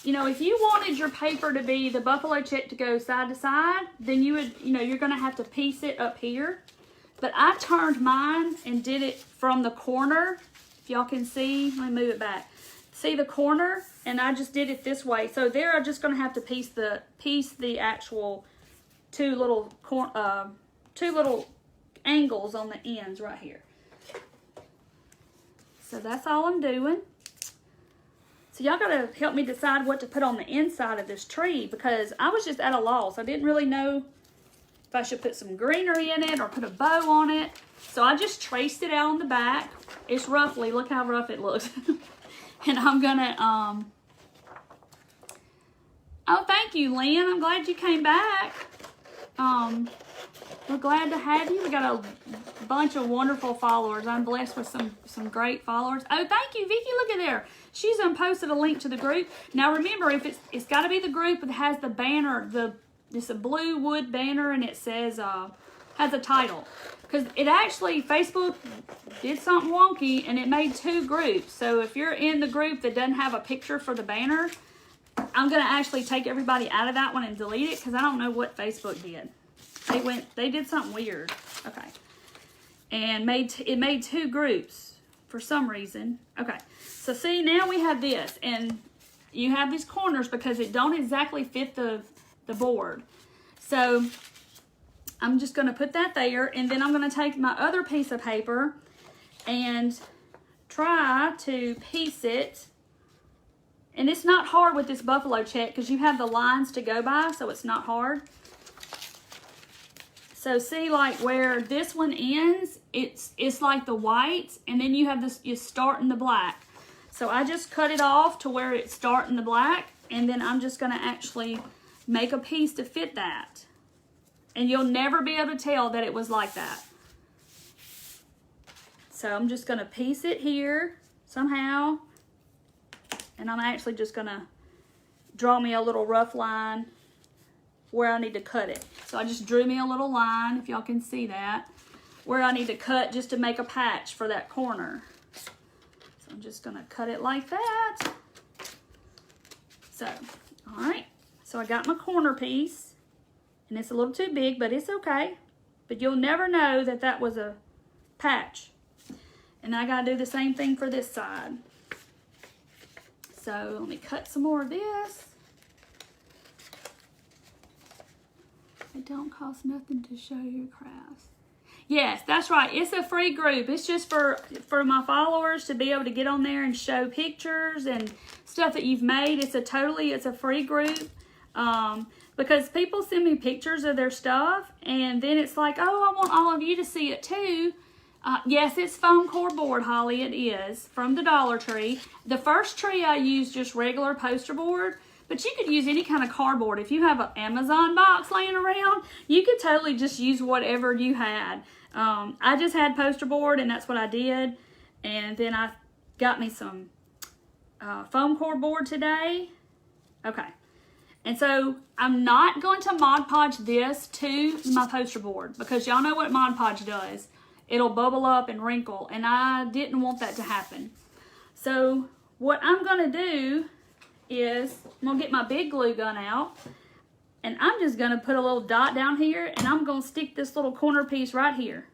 you know, if you wanted your paper to be the buffalo check to go side to side, then you would, you know, you're going to have to piece it up here. But I turned mine and did it from the corner. If y'all can see, let me move it back. See the corner? And I just did it this way. So there I'm just going to have to piece the actual two little angles on the ends right here. So that's all I'm doing. So y'all got to help me decide what to put on the inside of this tree because I was just at a loss. I didn't really know if I should put some greenery in it or put a bow on it. So I just traced it out on the back. It's roughly, look how rough it looks. And I'm gonna, oh, thank you, Lynn. I'm glad you came back. We're glad to have you. We got a bunch of wonderful followers. I'm blessed with some great followers. Oh, thank you, Vicky. Look at there. She's posted a link to the group. Now remember, if it's got to be the group that has the banner, it's a blue wood banner, and it says has a title. Because it actually, Facebook did something wonky and it made 2 groups. So if you're in the group that doesn't have a picture for the banner, I'm going to actually take everybody out of that one and delete it because I don't know what Facebook did. They did something weird. Okay. And it made 2 groups for some reason. Okay. So see, now we have this, and you have these corners because it don't exactly fit the board. So I'm just going to put that there, and then I'm going to take my other piece of paper and try to piece it. And it's not hard with this buffalo check because you have the lines to go by, so it's not hard. So see, like where this one ends, it's like the white, and then you have this, you start in the black. So I just cut it off to where it's starting the black, and then I'm just going to actually make a piece to fit that. And you'll never be able to tell that it was like that. So I'm just going to piece it here somehow. And I'm actually just going to draw me a little rough line where I need to cut it. So I just drew me a little line, if y'all can see that, where I need to cut just to make a patch for that corner. So I'm just going to cut it like that. So, all right. So I got my corner piece. And it's a little too big, but it's okay. But you'll never know that that was a patch. And I gotta do the same thing for this side. So let me cut some more of this. It don't cost nothing to show your crafts. Yes, that's right. It's a free group. It's just for my followers to be able to get on there and show pictures and stuff that you've made. It's a free group. Because people send me pictures of their stuff, and then it's like, oh, I want all of you to see it too. Yes, it's foam core board, Holly, it is, from the Dollar Tree. The first tree I used just regular poster board, but you could use any kind of cardboard. If you have an Amazon box laying around, you could totally just use whatever you had. I just had poster board, and that's what I did. And then I got me some foam core board today. Okay. And so I'm not going to Mod Podge this to my poster board because y'all know what Mod Podge does. It'll bubble up and wrinkle, and I didn't want that to happen. So what I'm going to do is I'm going to get my big glue gun out, and I'm just going to put a little dot down here, and I'm going to stick this little corner piece right here.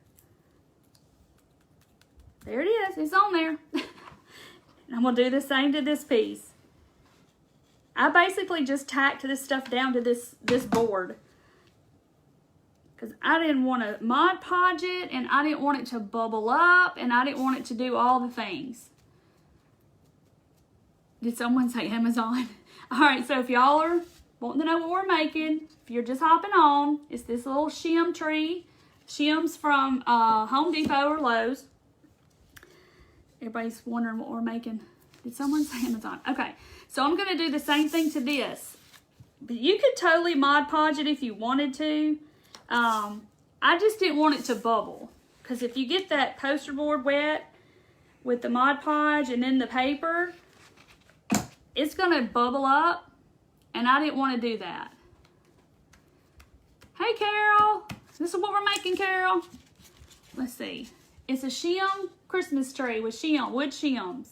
There it is. It's on there. And I'm going to do the same to this piece. I basically just tacked this stuff down to this board because I didn't want to Mod Podge it, and I didn't want it to bubble up, and I didn't want it to do all the things. Did someone say Amazon? All right, so if y'all are wanting to know what we're making, if you're just hopping on, it's this little shim tree. Shims from Home Depot or Lowe's. Everybody's wondering what we're making. Did someone say Amazon? Okay. So I'm going to do the same thing to this. But you could totally Mod Podge it if you wanted to. I just didn't want it to bubble. Because if you get that poster board wet with the Mod Podge and then the paper, it's going to bubble up. And I didn't want to do that. Hey, Carol. This is what we're making, Carol. Let's see. It's a shim Christmas tree with wood shims.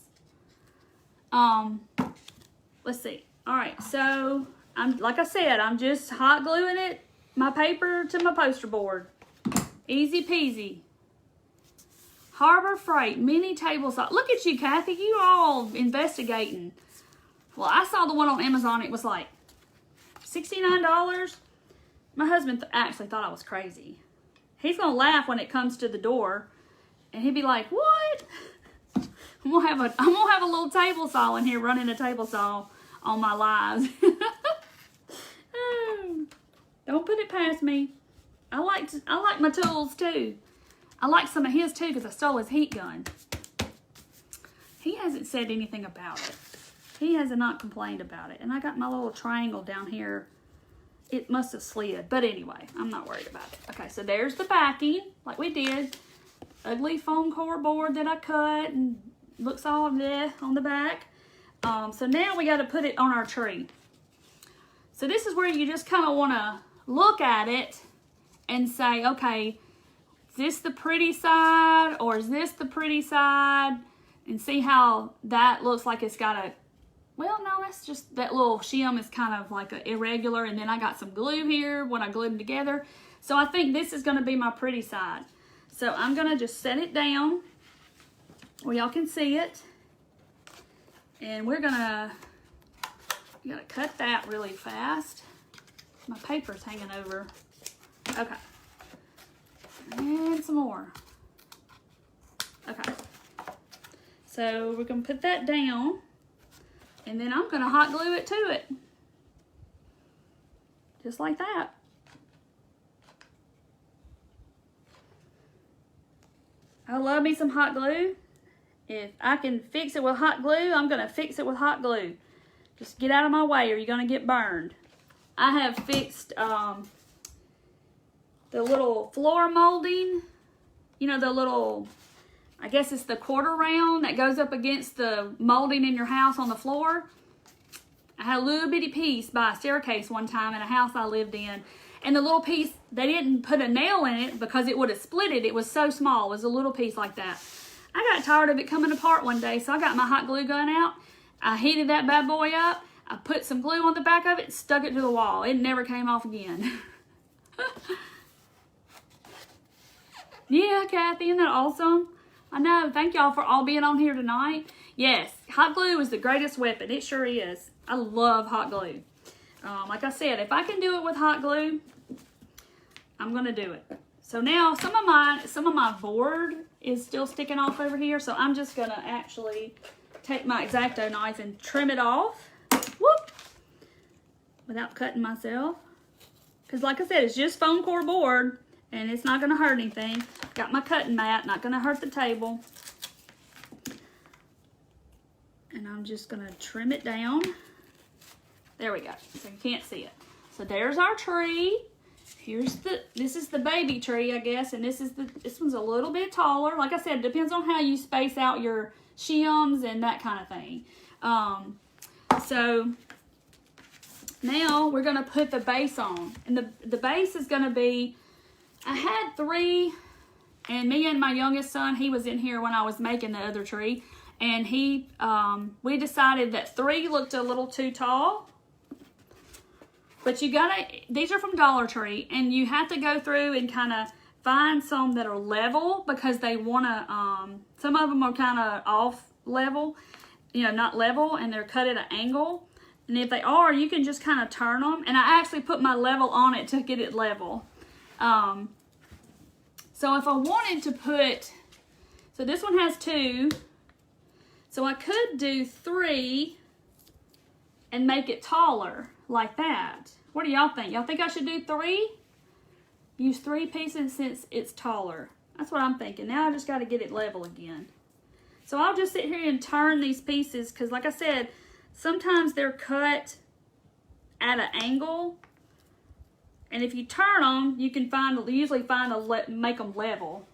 Let's see. All right, so like I said, I'm just hot gluing my paper to my poster board. Easy peasy. Harbor Freight mini table saw. Look at you, Kathy. You all investigating. Well, I saw the one on Amazon. It was like $69. My husband actually thought I was crazy. He's gonna laugh when it comes to the door, and he'd be like, "What?" I'm gonna have a little table saw in here, running a table saw on my lives. Don't put it past me. I like my tools too. I like some of his too because I stole his heat gun. He hasn't said anything about it. He has not complained about it. And I got my little triangle down here. It must have slid. But anyway, I'm not worried about it. Okay, so there's the backing, like we did. Ugly foam core board that I cut and looks all bleh on the back. So now we got to put it on our tree. So this is where you just kind of want to look at it and say, okay, is this the pretty side or is this the pretty side? And see how that looks like it's got a, well, no, that's just, that little shim is kind of like a irregular, and then I got some glue here when I glued them together. So I think this is going to be my pretty side. So I'm going to just set it down where y'all can see it. And we're going to, you got to cut that really fast. My paper's hanging over. Okay. And some more. Okay. So we're going to put that down. And then I'm going to hot glue it to it. Just like that. I love me some hot glue. If I can fix it with hot glue, I'm going to fix it with hot glue. Just get out of my way or you're going to get burned. I have fixed the little floor molding. You know, the little, I guess it's the quarter round that goes up against the molding in your house on the floor. I had a little bitty piece by a staircase one time in a house I lived in. And the little piece, they didn't put a nail in it because it would have split it. It was so small. It was a little piece like that. I got tired of it coming apart one day, so I got my hot glue gun out. I heated that bad boy up. I put some glue on the back of it and stuck it to the wall. It never came off again. Yeah, Kathy, isn't that awesome? I know. Thank y'all for all being on here tonight. Yes, hot glue is the greatest weapon. It sure is. I love hot glue. Like I said, if I can do it with hot glue, I'm going to do it. So now some of my board is still sticking off over here. So I'm just going to actually take my X-Acto knife and trim it off. Whoop! Without cutting myself. Because like I said, it's just foam core board. And it's not going to hurt anything. Got my cutting mat, not going to hurt the table. And I'm just going to trim it down. There we go. So you can't see it. So there's our tree. This is the baby tree, I guess. And this one's a little bit taller. Like I said, it depends on how you space out your shims and that kind of thing. So now we're going to put the base on. And the base is going to be, I had 3, and me and my youngest son, he was in here when I was making the other tree, and we decided that 3 looked a little too tall, but these are from Dollar Tree, and you have to go through and kind of find some that are level, because they want to, some of them are kind of off level, you know, not level, and they're cut at an angle, and if they are, you can just kind of turn them, and I actually put my level on it to get it level. So if I wanted to put, so this one has 2, so I could do 3 and make it taller like that. What do y'all think? Y'all think I should do 3? Use 3 pieces since it's taller. That's what I'm thinking. Now I just got to get it level again. So I'll just sit here and turn these pieces, because like I said, sometimes they're cut at an angle. And if you turn them, you can usually make them level.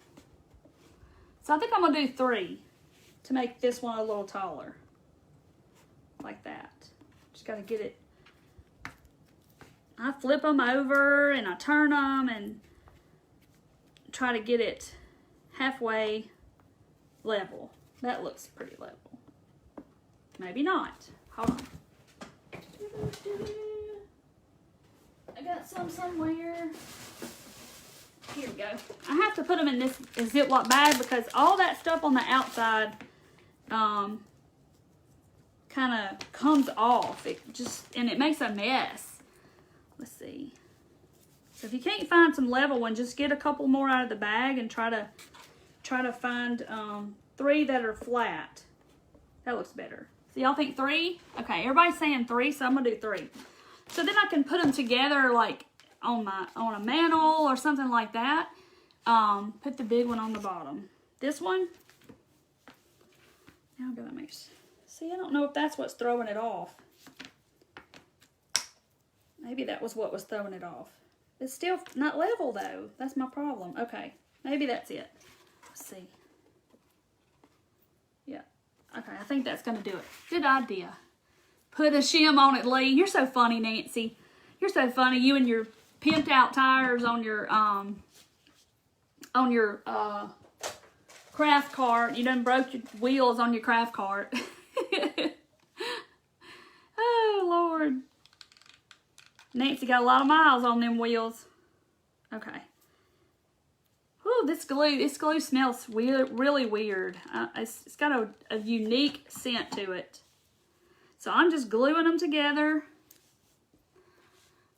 So I think I'm going to do 3 to make this one a little taller. Like that. Just got to get it. I flip them over and I turn them and try to get it halfway level. That looks pretty level. Maybe not. Hold on. I got some somewhere. Here we go. I have to put them in this Ziploc bag because all that stuff on the outside kind of comes off. And it makes a mess. Let's see. So if you can't find some level one, just get a couple more out of the bag and try to find 3 that are flat. That looks better. So y'all think 3? Okay, everybody's saying 3, so I'm gonna do 3. So then I can put them together like on a mantle or something like that. Put the big one on the bottom. This one, now I'm gonna see, I don't know if that's what's throwing it off. Maybe that was what was throwing it off. It's still not level though. That's my problem. Okay, maybe that's it. Let's see. Yeah, okay, I think that's gonna do it. Good idea. Put a shim on it, Lee. You're so funny, Nancy. You're so funny. You and your pimped out tires on your craft cart. You done broke your wheels on your craft cart. Oh, Lord. Nancy got a lot of miles on them wheels. Okay. Ooh, this glue smells weird, really weird. It's got a unique scent to it. So I'm just gluing them together.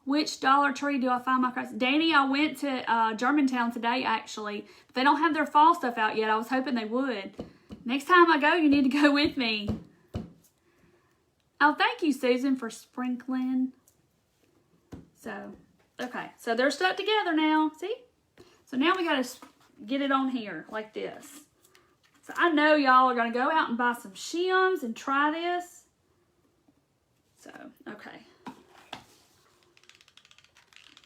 Which Dollar Tree do I find my crafts? Danny, I went to Germantown today, actually. But they don't have their fall stuff out yet. I was hoping they would. Next time I go, you need to go with me. Oh, thank you, Susan, for sprinkling. So, okay. So they're stuck together now. See? So now we got to get it on here like this. So I know y'all are going to go out and buy some shims and try this. So, okay.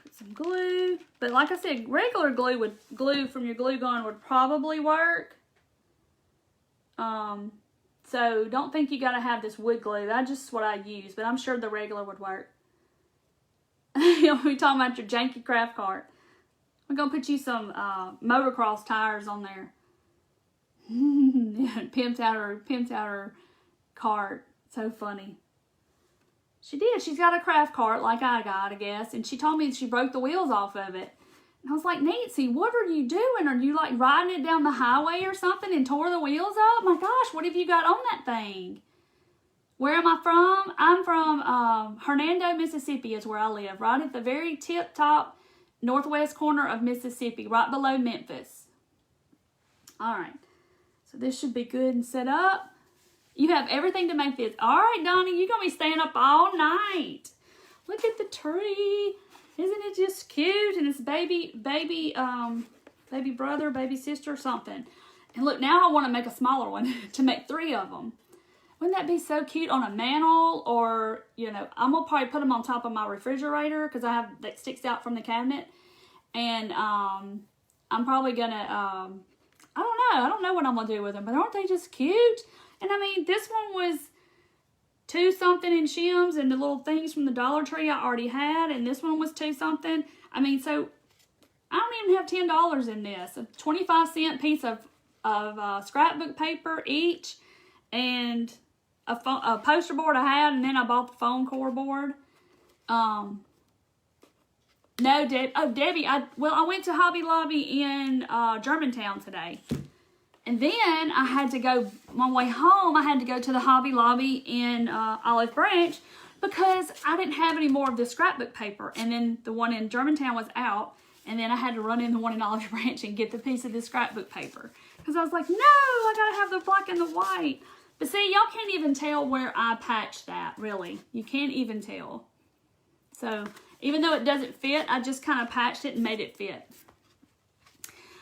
Put some glue. But like I said, regular glue from your glue gun would probably work. So don't think you got to have this wood glue. That's just what I use. But I'm sure the regular would work. We're talking about your janky craft cart. We're going to put you some motocross tires on there. Pimped out her cart. So funny. She did. She's got a craft cart like I got, I guess. And she told me she broke the wheels off of it. And I was like, Nancy, what are you doing? Are you like riding it down the highway or something and tore the wheels off? My gosh, what have you got on that thing? Where am I from? I'm from Hernando, Mississippi is where I live. Right at the very tip top northwest corner of Mississippi. Right below Memphis. Alright. So this should be good and set up. You have everything to make this. Alright, Donnie, you're going to be staying up all night. Look at the tree. Isn't it just cute? And it's baby brother, baby sister, something. And look, now I want to make a smaller one to make 3 of them. Wouldn't that be so cute on a mantle? Or, you know, I'm going to probably put them on top of my refrigerator because I have that sticks out from the cabinet. And I'm probably going to, I don't know what I'm going to do with them. But aren't they just cute? And I mean, this one was $2 something in shims, and the little things from the Dollar Tree I already had, and this one was $2 something. I mean, so I don't even have $10 in this. A 25-cent piece of scrapbook paper each, and a poster board I had, and then I bought the foam core board. No, Debbie, I went to Hobby Lobby in Germantown today. And then I had to go, on my way home, I had to go to the Hobby Lobby in Olive Branch because I didn't have any more of this scrapbook paper. And then the one in Germantown was out. And then I had to run in the one in Olive Branch and get the piece of this scrapbook paper. Because I was like, no, I got to have the black and the white. But see, y'all can't even tell where I patched that, really. You can't even tell. So, even though it doesn't fit, I just kind of patched it and made it fit.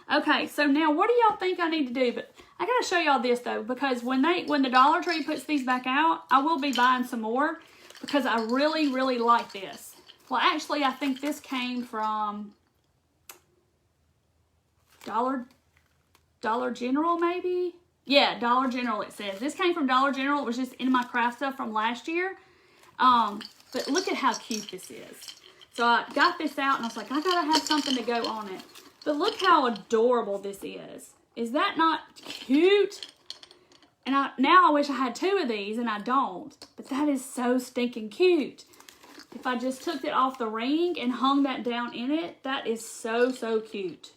Okay, so now what do y'all think I need to do? But I got to show y'all this, though, because when the Dollar Tree puts these back out, I will be buying some more because I really, really like this. Well, actually, I think this came from Dollar General, maybe? Yeah, Dollar General, it says. This came from Dollar General. It was just in my craft stuff from last year. But look at how cute this is. So I got this out, and I was like, I got to have something to go on it. But look how adorable this is. Is that not cute? And now I wish I had 2 of these, and I don't. But that is so stinking cute. If I just took it off the ring and hung that down in it, that is so, so cute.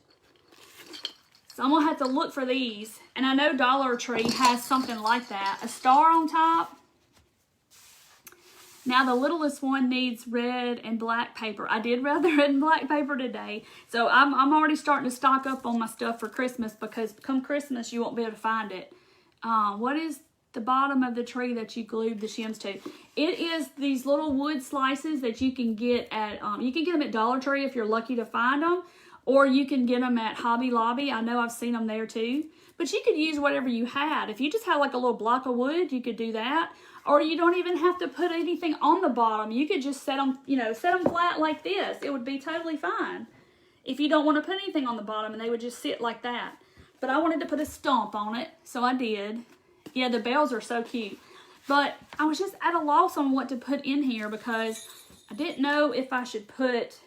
So I'm going to have to look for these. And I know Dollar Tree has something like that. A star on top. Now the littlest one needs red and black paper. I did read the red and black paper today. So I'm already starting to stock up on my stuff for Christmas because come Christmas you won't be able to find it. What is the bottom of the tree that you glued the shims to. It is these little wood slices that you can get at, you can get them at Dollar Tree if you're lucky to find them, or you can get them at Hobby Lobby. I know I've seen them there too. But you could use whatever you had. If you just had like a little block of wood, you could do that. Or you don't even have to put anything on the bottom. You could just set them, you know, set them flat like this. It would be totally fine. If you don't want to put anything on the bottom, and they would just sit like that. But I wanted to put a stump on it, so I did. Yeah, the bells are so cute. But I was just at a loss on what to put in here because I didn't know if I should put...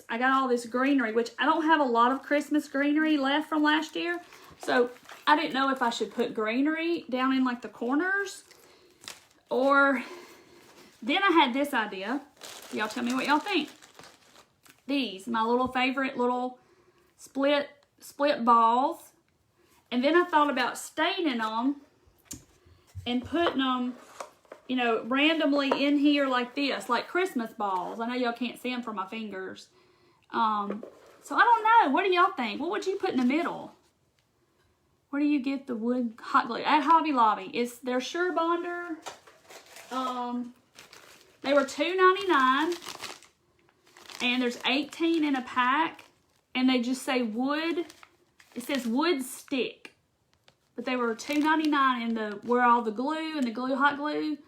I got all this greenery, which I don't have a lot of Christmas greenery left from last year. So I didn't know if I should put greenery down in like the corners. Or then I had this idea. Y'all tell me what y'all think. These, my little favorite little split balls. And then I thought about staining them and putting them, you know, randomly in here like this, like Christmas balls. I know y'all can't see them from my fingers. So I don't know. What do y'all think? What would you put in the middle? Where do you get the wood hot glue? At Hobby Lobby. It's their Sure Bonder. They were $2.99. And there's 18 in a pack. And they just say wood. It says wood stick. But they were $2.99 in the where all the glue and the glue hot glue.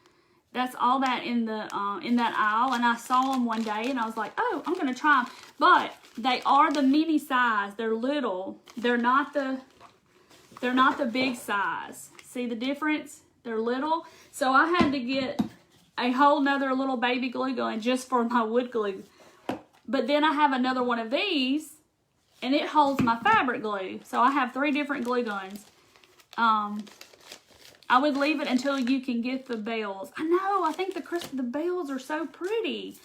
That's all that in the in that aisle, and I saw them one day, and I was like, "Oh, I'm gonna try them." But they are the mini size. They're little. They're not the big size. See the difference? They're little. So I had to get a whole nother little baby glue gun just for my wood glue. But then I have another one of these, and it holds my fabric glue. So I have 3 different glue guns. I would leave it until you can get the bells. I know, I think the bells are so pretty.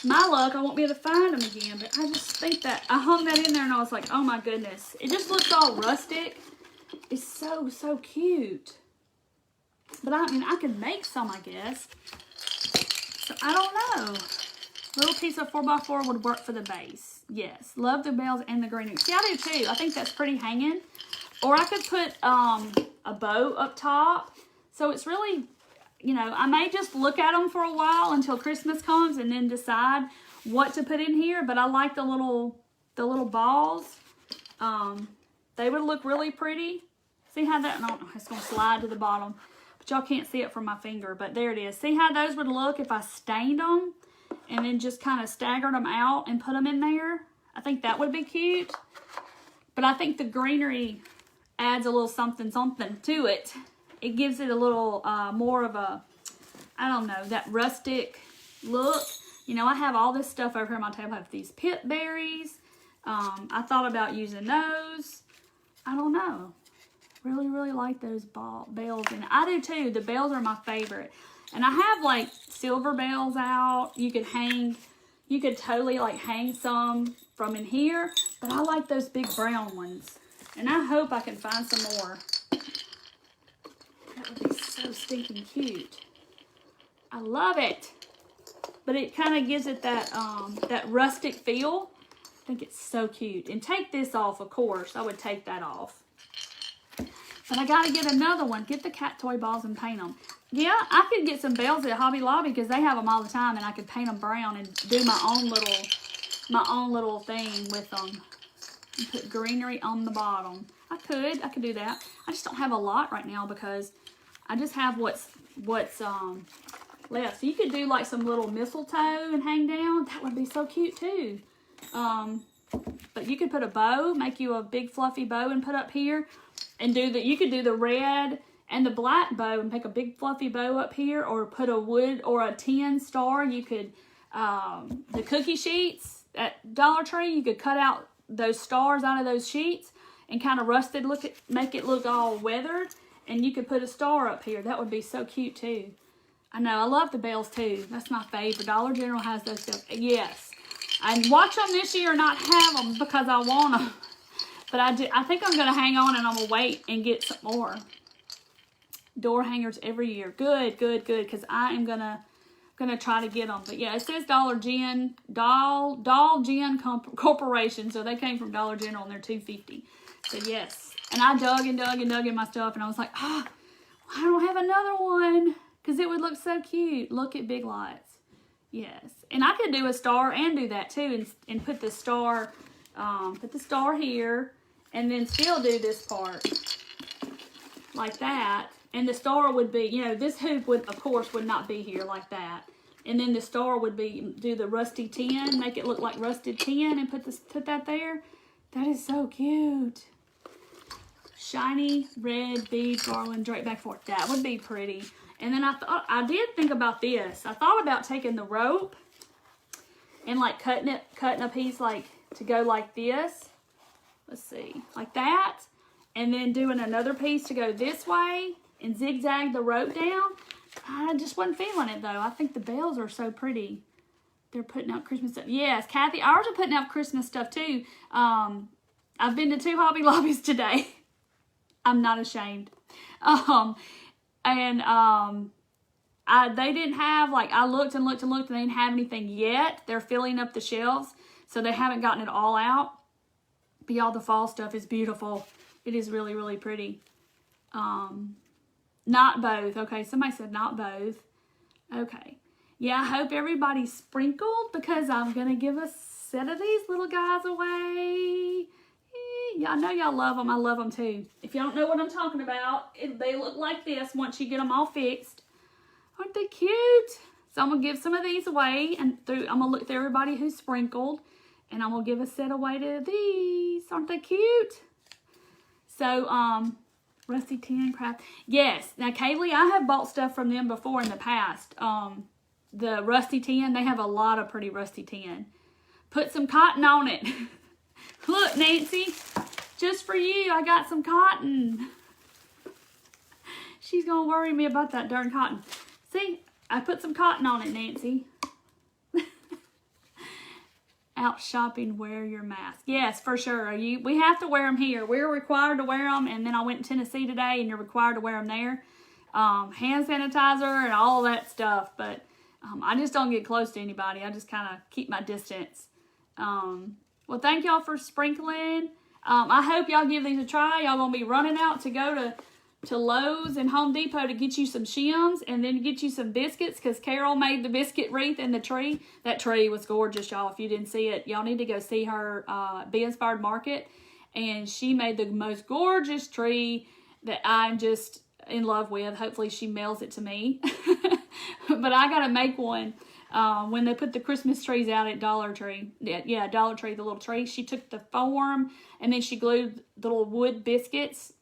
My luck, I won't be able to find them again, but I just think that I hung that in there and I was like, oh my goodness. It just looks all rustic. It's so, so cute. But I mean, I could make some, I guess. So I don't know. Little piece of 4x4 would work for the base. Yes, love the bells and the greenery. See, I do too. I think that's pretty hanging. Or I could put a bow up top. So it's really, you know, I may just look at them for a while until Christmas comes and then decide what to put in here. But I like the little balls. They would look really pretty. See how that, no, it's going to slide to the bottom. But y'all can't see it from my finger, but there it is. See how those would look if I stained them and then just kind of staggered them out and put them in there? I think that would be cute. But I think the greenery adds a little something to it. It gives it a little more of a, I don't know, that rustic look. You know, I have all this stuff over here on my table. I have these pit berries. I thought about using those. I don't know. Really, really like those bells. And I do too. The bells are my favorite. And I have like silver bells out. You could totally like hang some from in here. But I like those big brown ones. And I hope I can find some more. That would be so stinking cute. I love it. But it kind of gives it that that rustic feel. I think it's so cute. And take this off, of course. I would take that off. But I got to get another one. Get the cat toy balls and paint them. Yeah, I could get some bells at Hobby Lobby because they have them all the time. And I could paint them brown and do my own little thing with them. And put greenery on the bottom. I could do that. I just don't have a lot right now because I just have what's left. So you could do like some little mistletoe and hang down. That would be so cute too. But you could put a bow, make you a big fluffy bow and put up here. And you could do the red and the black bow and make a big fluffy bow up here, or put a wood or a tin star. You could, the cookie sheets at Dollar Tree, you could cut out those stars out of those sheets and kind of make it look all weathered, and you could put a star up here. That would be so cute too. I know, I love the bells too. That's my favorite. Dollar General has those stuff. Yes. I watch them this year not have them because I want them. But I think I'm going to hang on and I'm going to wait and get some more. Door hangers every year. Good, good, good. Because I am going to try to get them. But yeah, it says Doll Gen Corporation. So they came from Dollar General and they're $2.50. So yes. And I dug and dug and dug in my stuff. And I was like, I don't have another one because it would look so cute. Look at Big Lots. Yes. And I could do a star and do that too and put the star here and then still do this part like that. And the star would be, you know, this hoop would, of course, would not be here like that. And then the star would be, do the rusty tin, make it look like rusted tin and put that there. That is so cute. Shiny red bead garland draped back and forth. That would be pretty. And then I did think about this. I thought about taking the rope and like cutting a piece like to go like this. Let's see, like that. And then doing another piece to go this way and zigzag the rope down. I just wasn't feeling it though. I think the bells are so pretty. They're putting out Christmas stuff. Yes, Kathy, ours are putting out Christmas stuff too. I've been to 2 Hobby Lobbies today. I'm not ashamed. They didn't have, like, I looked and looked and looked and they didn't have anything yet. They're filling up the shelves, so they haven't gotten it all out. But y'all, the fall stuff is beautiful. It is really, really pretty. Not both. Okay, somebody said not both. Okay. Yeah, I hope everybody's sprinkled because I'm going to give a set of these little guys away. Yeah, I know y'all love them. I love them too. If y'all don't know what I'm talking about, they look like this once you get them all fixed. Aren't they cute? So I'm going to give some of these away. And I'm going to look through everybody who's sprinkled. And I'm going to give a set away to these. Aren't they cute? So, Rusty Tin Craft. Yes. Now, Kaylee, I have bought stuff from them before in the past. The Rusty Tin, they have a lot of pretty Rusty Tin. Put some cotton on it. Look, Nancy, just for you, I got some cotton. She's going to worry me about that darn cotton. See, I put some cotton on it, Nancy. Out shopping, wear your mask. Yes, for sure. We have to wear them here. We're required to wear them, and then I went to Tennessee today, and you're required to wear them there. Hand sanitizer and all that stuff, but I just don't get close to anybody. I just kind of keep my distance. Well, thank y'all for sprinkling. I hope y'all give these a try. Y'all gonna be running out to go to Lowe's and Home Depot to get you some shims and then get you some biscuits because Carol made the biscuit wreath in the tree. That tree was gorgeous, y'all. If you didn't see it, y'all need to go see her Be Inspired Market. And she made the most gorgeous tree that I'm just in love with. Hopefully she mails it to me. But I gotta make one. When they put the Christmas trees out at Dollar Tree. Yeah, Dollar Tree, the little tree. She took the form and then she glued the little wood biscuits.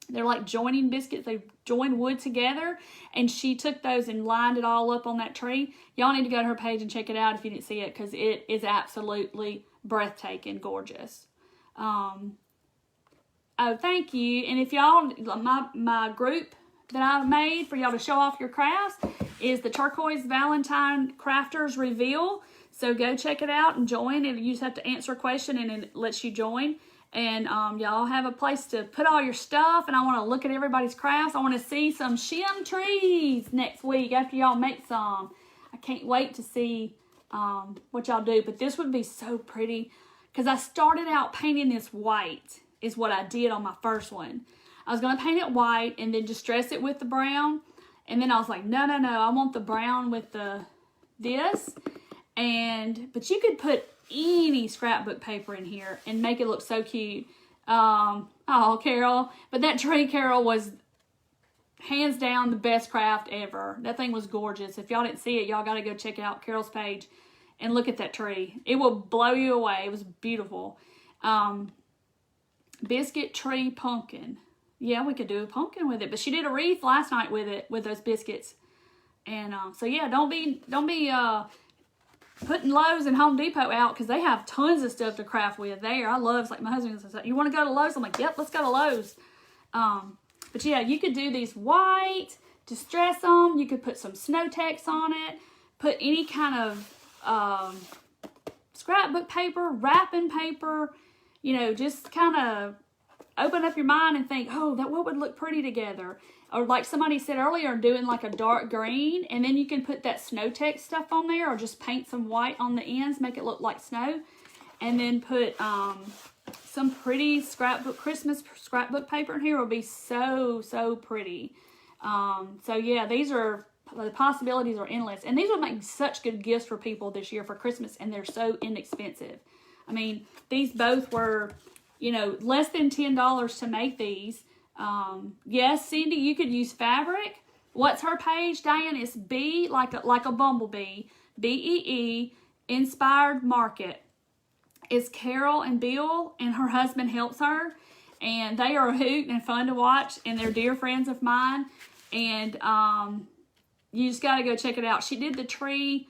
They're like joining biscuits. They join wood together. And she took those and lined it all up on that tree. Y'all need to go to her page and check it out if you didn't see it because it is absolutely breathtaking, gorgeous. Oh, thank you. And if y'all, my group that I made for y'all to show off your crafts is the Turquoise Valentine Crafters Reveal. So go check it out and join. And you just have to answer a question and it lets you join. And y'all have a place to put all your stuff. And I want to look at everybody's crafts. I want to see some shim trees next week after y'all make some. I can't wait to see what y'all do. But this would be so pretty because I started out painting this white is what I did on my first one. I was going to paint it white and then distress it with the brown. And then I was like, no, I want the brown with this. But you could put any scrapbook paper in here and make it look so cute. Oh, Carol. But that tree, Carol, was hands down the best craft ever. That thing was gorgeous. If y'all didn't see it, y'all got to go check out Carol's page and look at that tree. It will blow you away. It was beautiful. Biscuit tree pumpkin. Yeah, we could do a pumpkin with it. But she did a wreath last night with it, with those biscuits. And so yeah, don't be putting Lowe's and Home Depot out because they have tons of stuff to craft with there. I love, like my husband says, you want to go to Lowe's? I'm like, yep, let's go to Lowe's. But yeah, you could do these white, distress them. You could put some snow text on it. Put any kind of scrapbook paper, wrapping paper, you know, just kind of open up your mind and think, oh, what would look pretty together? Or like somebody said earlier, doing like a dark green, and then you can put that snow text stuff on there, or just paint some white on the ends, make it look like snow, and then put some pretty Christmas scrapbook paper in here. Will be so pretty. So yeah, the possibilities are endless. And these would make such good gifts for people this year for Christmas, and they're so inexpensive. I mean, these both were, you know, less than $10 to make these. Yes, Cindy, you could use fabric. What's her page, Diane? It's B, like a bumblebee, BEE, Inspired Market. It's Carol and Bill, and her husband helps her. And they are a hoot and fun to watch, and they're dear friends of mine. And you just got to go check it out. She did the tree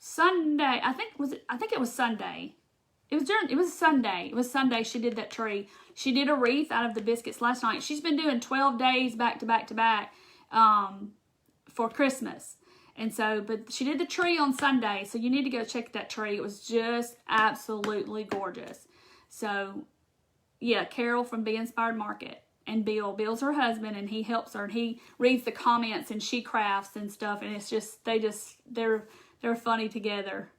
Sunday. I think it was Sunday. It was Sunday. It was Sunday she did that tree. She did a wreath out of the biscuits last night. She's been doing 12 days back to back to back for Christmas. And so, but she did the tree on Sunday, so you need to go check that tree. It was just absolutely gorgeous. So, yeah, Carol from Be Inspired Market. And Bill's her husband, and he helps her, and he reads the comments, and she crafts and stuff, and it's just, they're funny together.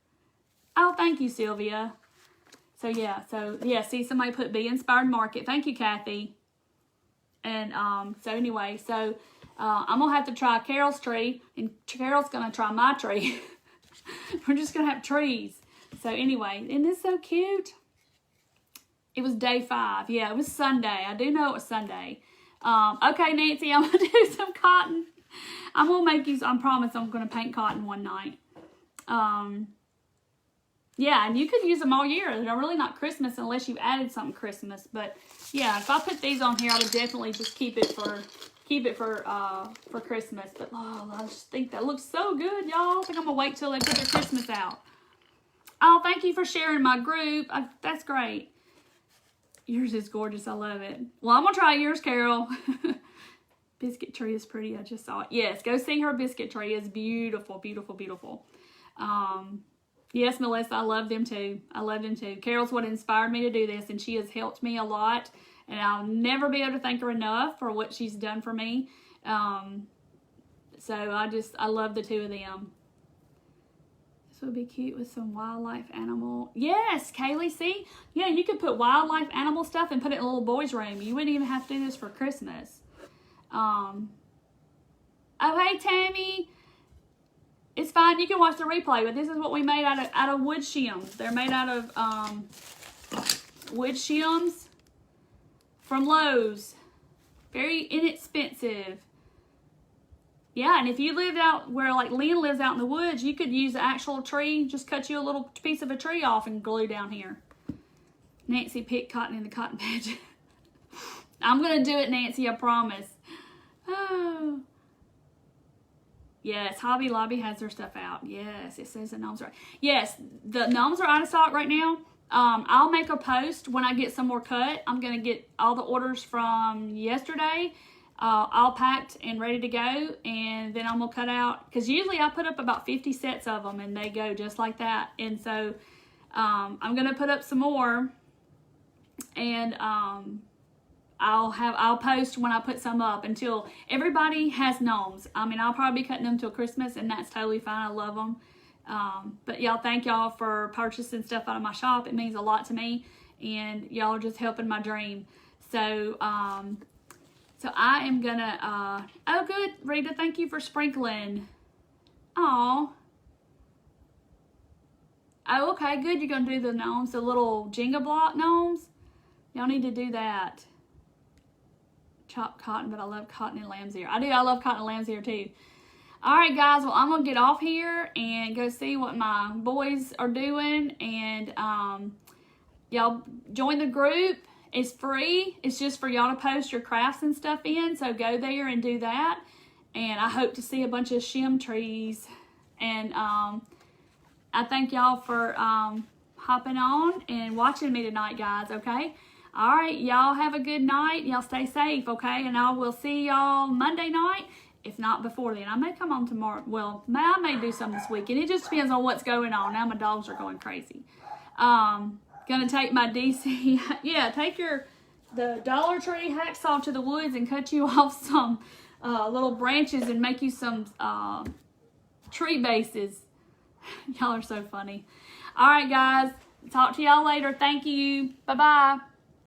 Oh, thank you, Sylvia. So yeah, see, somebody put Be Inspired Market. Thank you, Kathy. And so anyway, I'm going to have to try Carol's tree, and Carol's going to try my tree. We're just going to have trees. So anyway, isn't this so cute? It was day 5. Yeah, it was Sunday. I do know it was Sunday. Okay, Nancy, I'm going to do some cotton. I'm going to make you, I promise I'm going to paint cotton one night. Yeah, and you could use them all year. They're really not Christmas unless you've added something Christmas. But yeah, if I put these on here, I would definitely just keep it for Christmas. But oh, I just think that looks so good, y'all. I think I'm gonna wait till they put their Christmas out. Oh, thank you for sharing my group. That's great. Yours is gorgeous. I love it. Well, I'm gonna try yours, Carol. Biscuit tree is pretty. I just saw it. Yes, go see her biscuit tree. It's beautiful, beautiful, beautiful. Yes, Melissa, I love them too. I love them too. Carol's what inspired me to do this, and she has helped me a lot. And I'll never be able to thank her enough for what she's done for me. So I love the two of them. This would be cute with some wildlife animal. Yes, Kaylee, see? Yeah, you could put wildlife animal stuff and put it in a little boy's room. You wouldn't even have to do this for Christmas. Oh, hey, Tammy. It's fine. You can watch the replay, but this is what we made out of wood shims. They're made out of wood shims from Lowe's. Very inexpensive. Yeah, and if you lived out where like Lynn lives out in the woods, you could use the actual tree. Just cut you a little piece of a tree off and glue down here. Nancy picked cotton in the cotton patch. I'm going to do it, Nancy, I promise. Oh. Yes, Hobby Lobby has their stuff out. Yes, it says the gnomes are. Yes, the gnomes are out of stock right now. I'll make a post when I get some more cut. I'm going to get all the orders from yesterday all packed and ready to go. And then I'm going to cut out, because usually I put up about 50 sets of them and they go just like that. And so I'm going to put up some more, and I'll post when I put some up until everybody has gnomes. I mean, I'll probably be cutting them till Christmas, and that's totally fine. I love them. But y'all, thank y'all for purchasing stuff out of my shop. It means a lot to me, and y'all are just helping my dream. So, so I am gonna, oh good, Rita, thank you for sprinkling. Aw. Oh, okay, good. You're gonna do the gnomes, the little Jenga block gnomes. Y'all need to do that. Chopped cotton, but I love cotton and lamb's ear. I love cotton and lamb's ear too. All right, guys, well, I'm gonna get off here and go see what my boys are doing, and y'all join the group. It's free. It's just for y'all to post your crafts and stuff in, so go there and do that. And I hope to see a bunch of shim trees. And I thank y'all for hopping on and watching me tonight, guys, okay? All right, y'all have a good night. Y'all stay safe, okay? And I will see y'all Monday night, if not before then. I may come on tomorrow. Well, I may do some this weekend. It just depends on what's going on. Now my dogs are going crazy. Gonna take my DC. Yeah, take the Dollar Tree hacksaw to the woods and cut you off some little branches and make you some tree bases. Y'all are so funny. All right, guys. Talk to y'all later. Thank you. Bye-bye.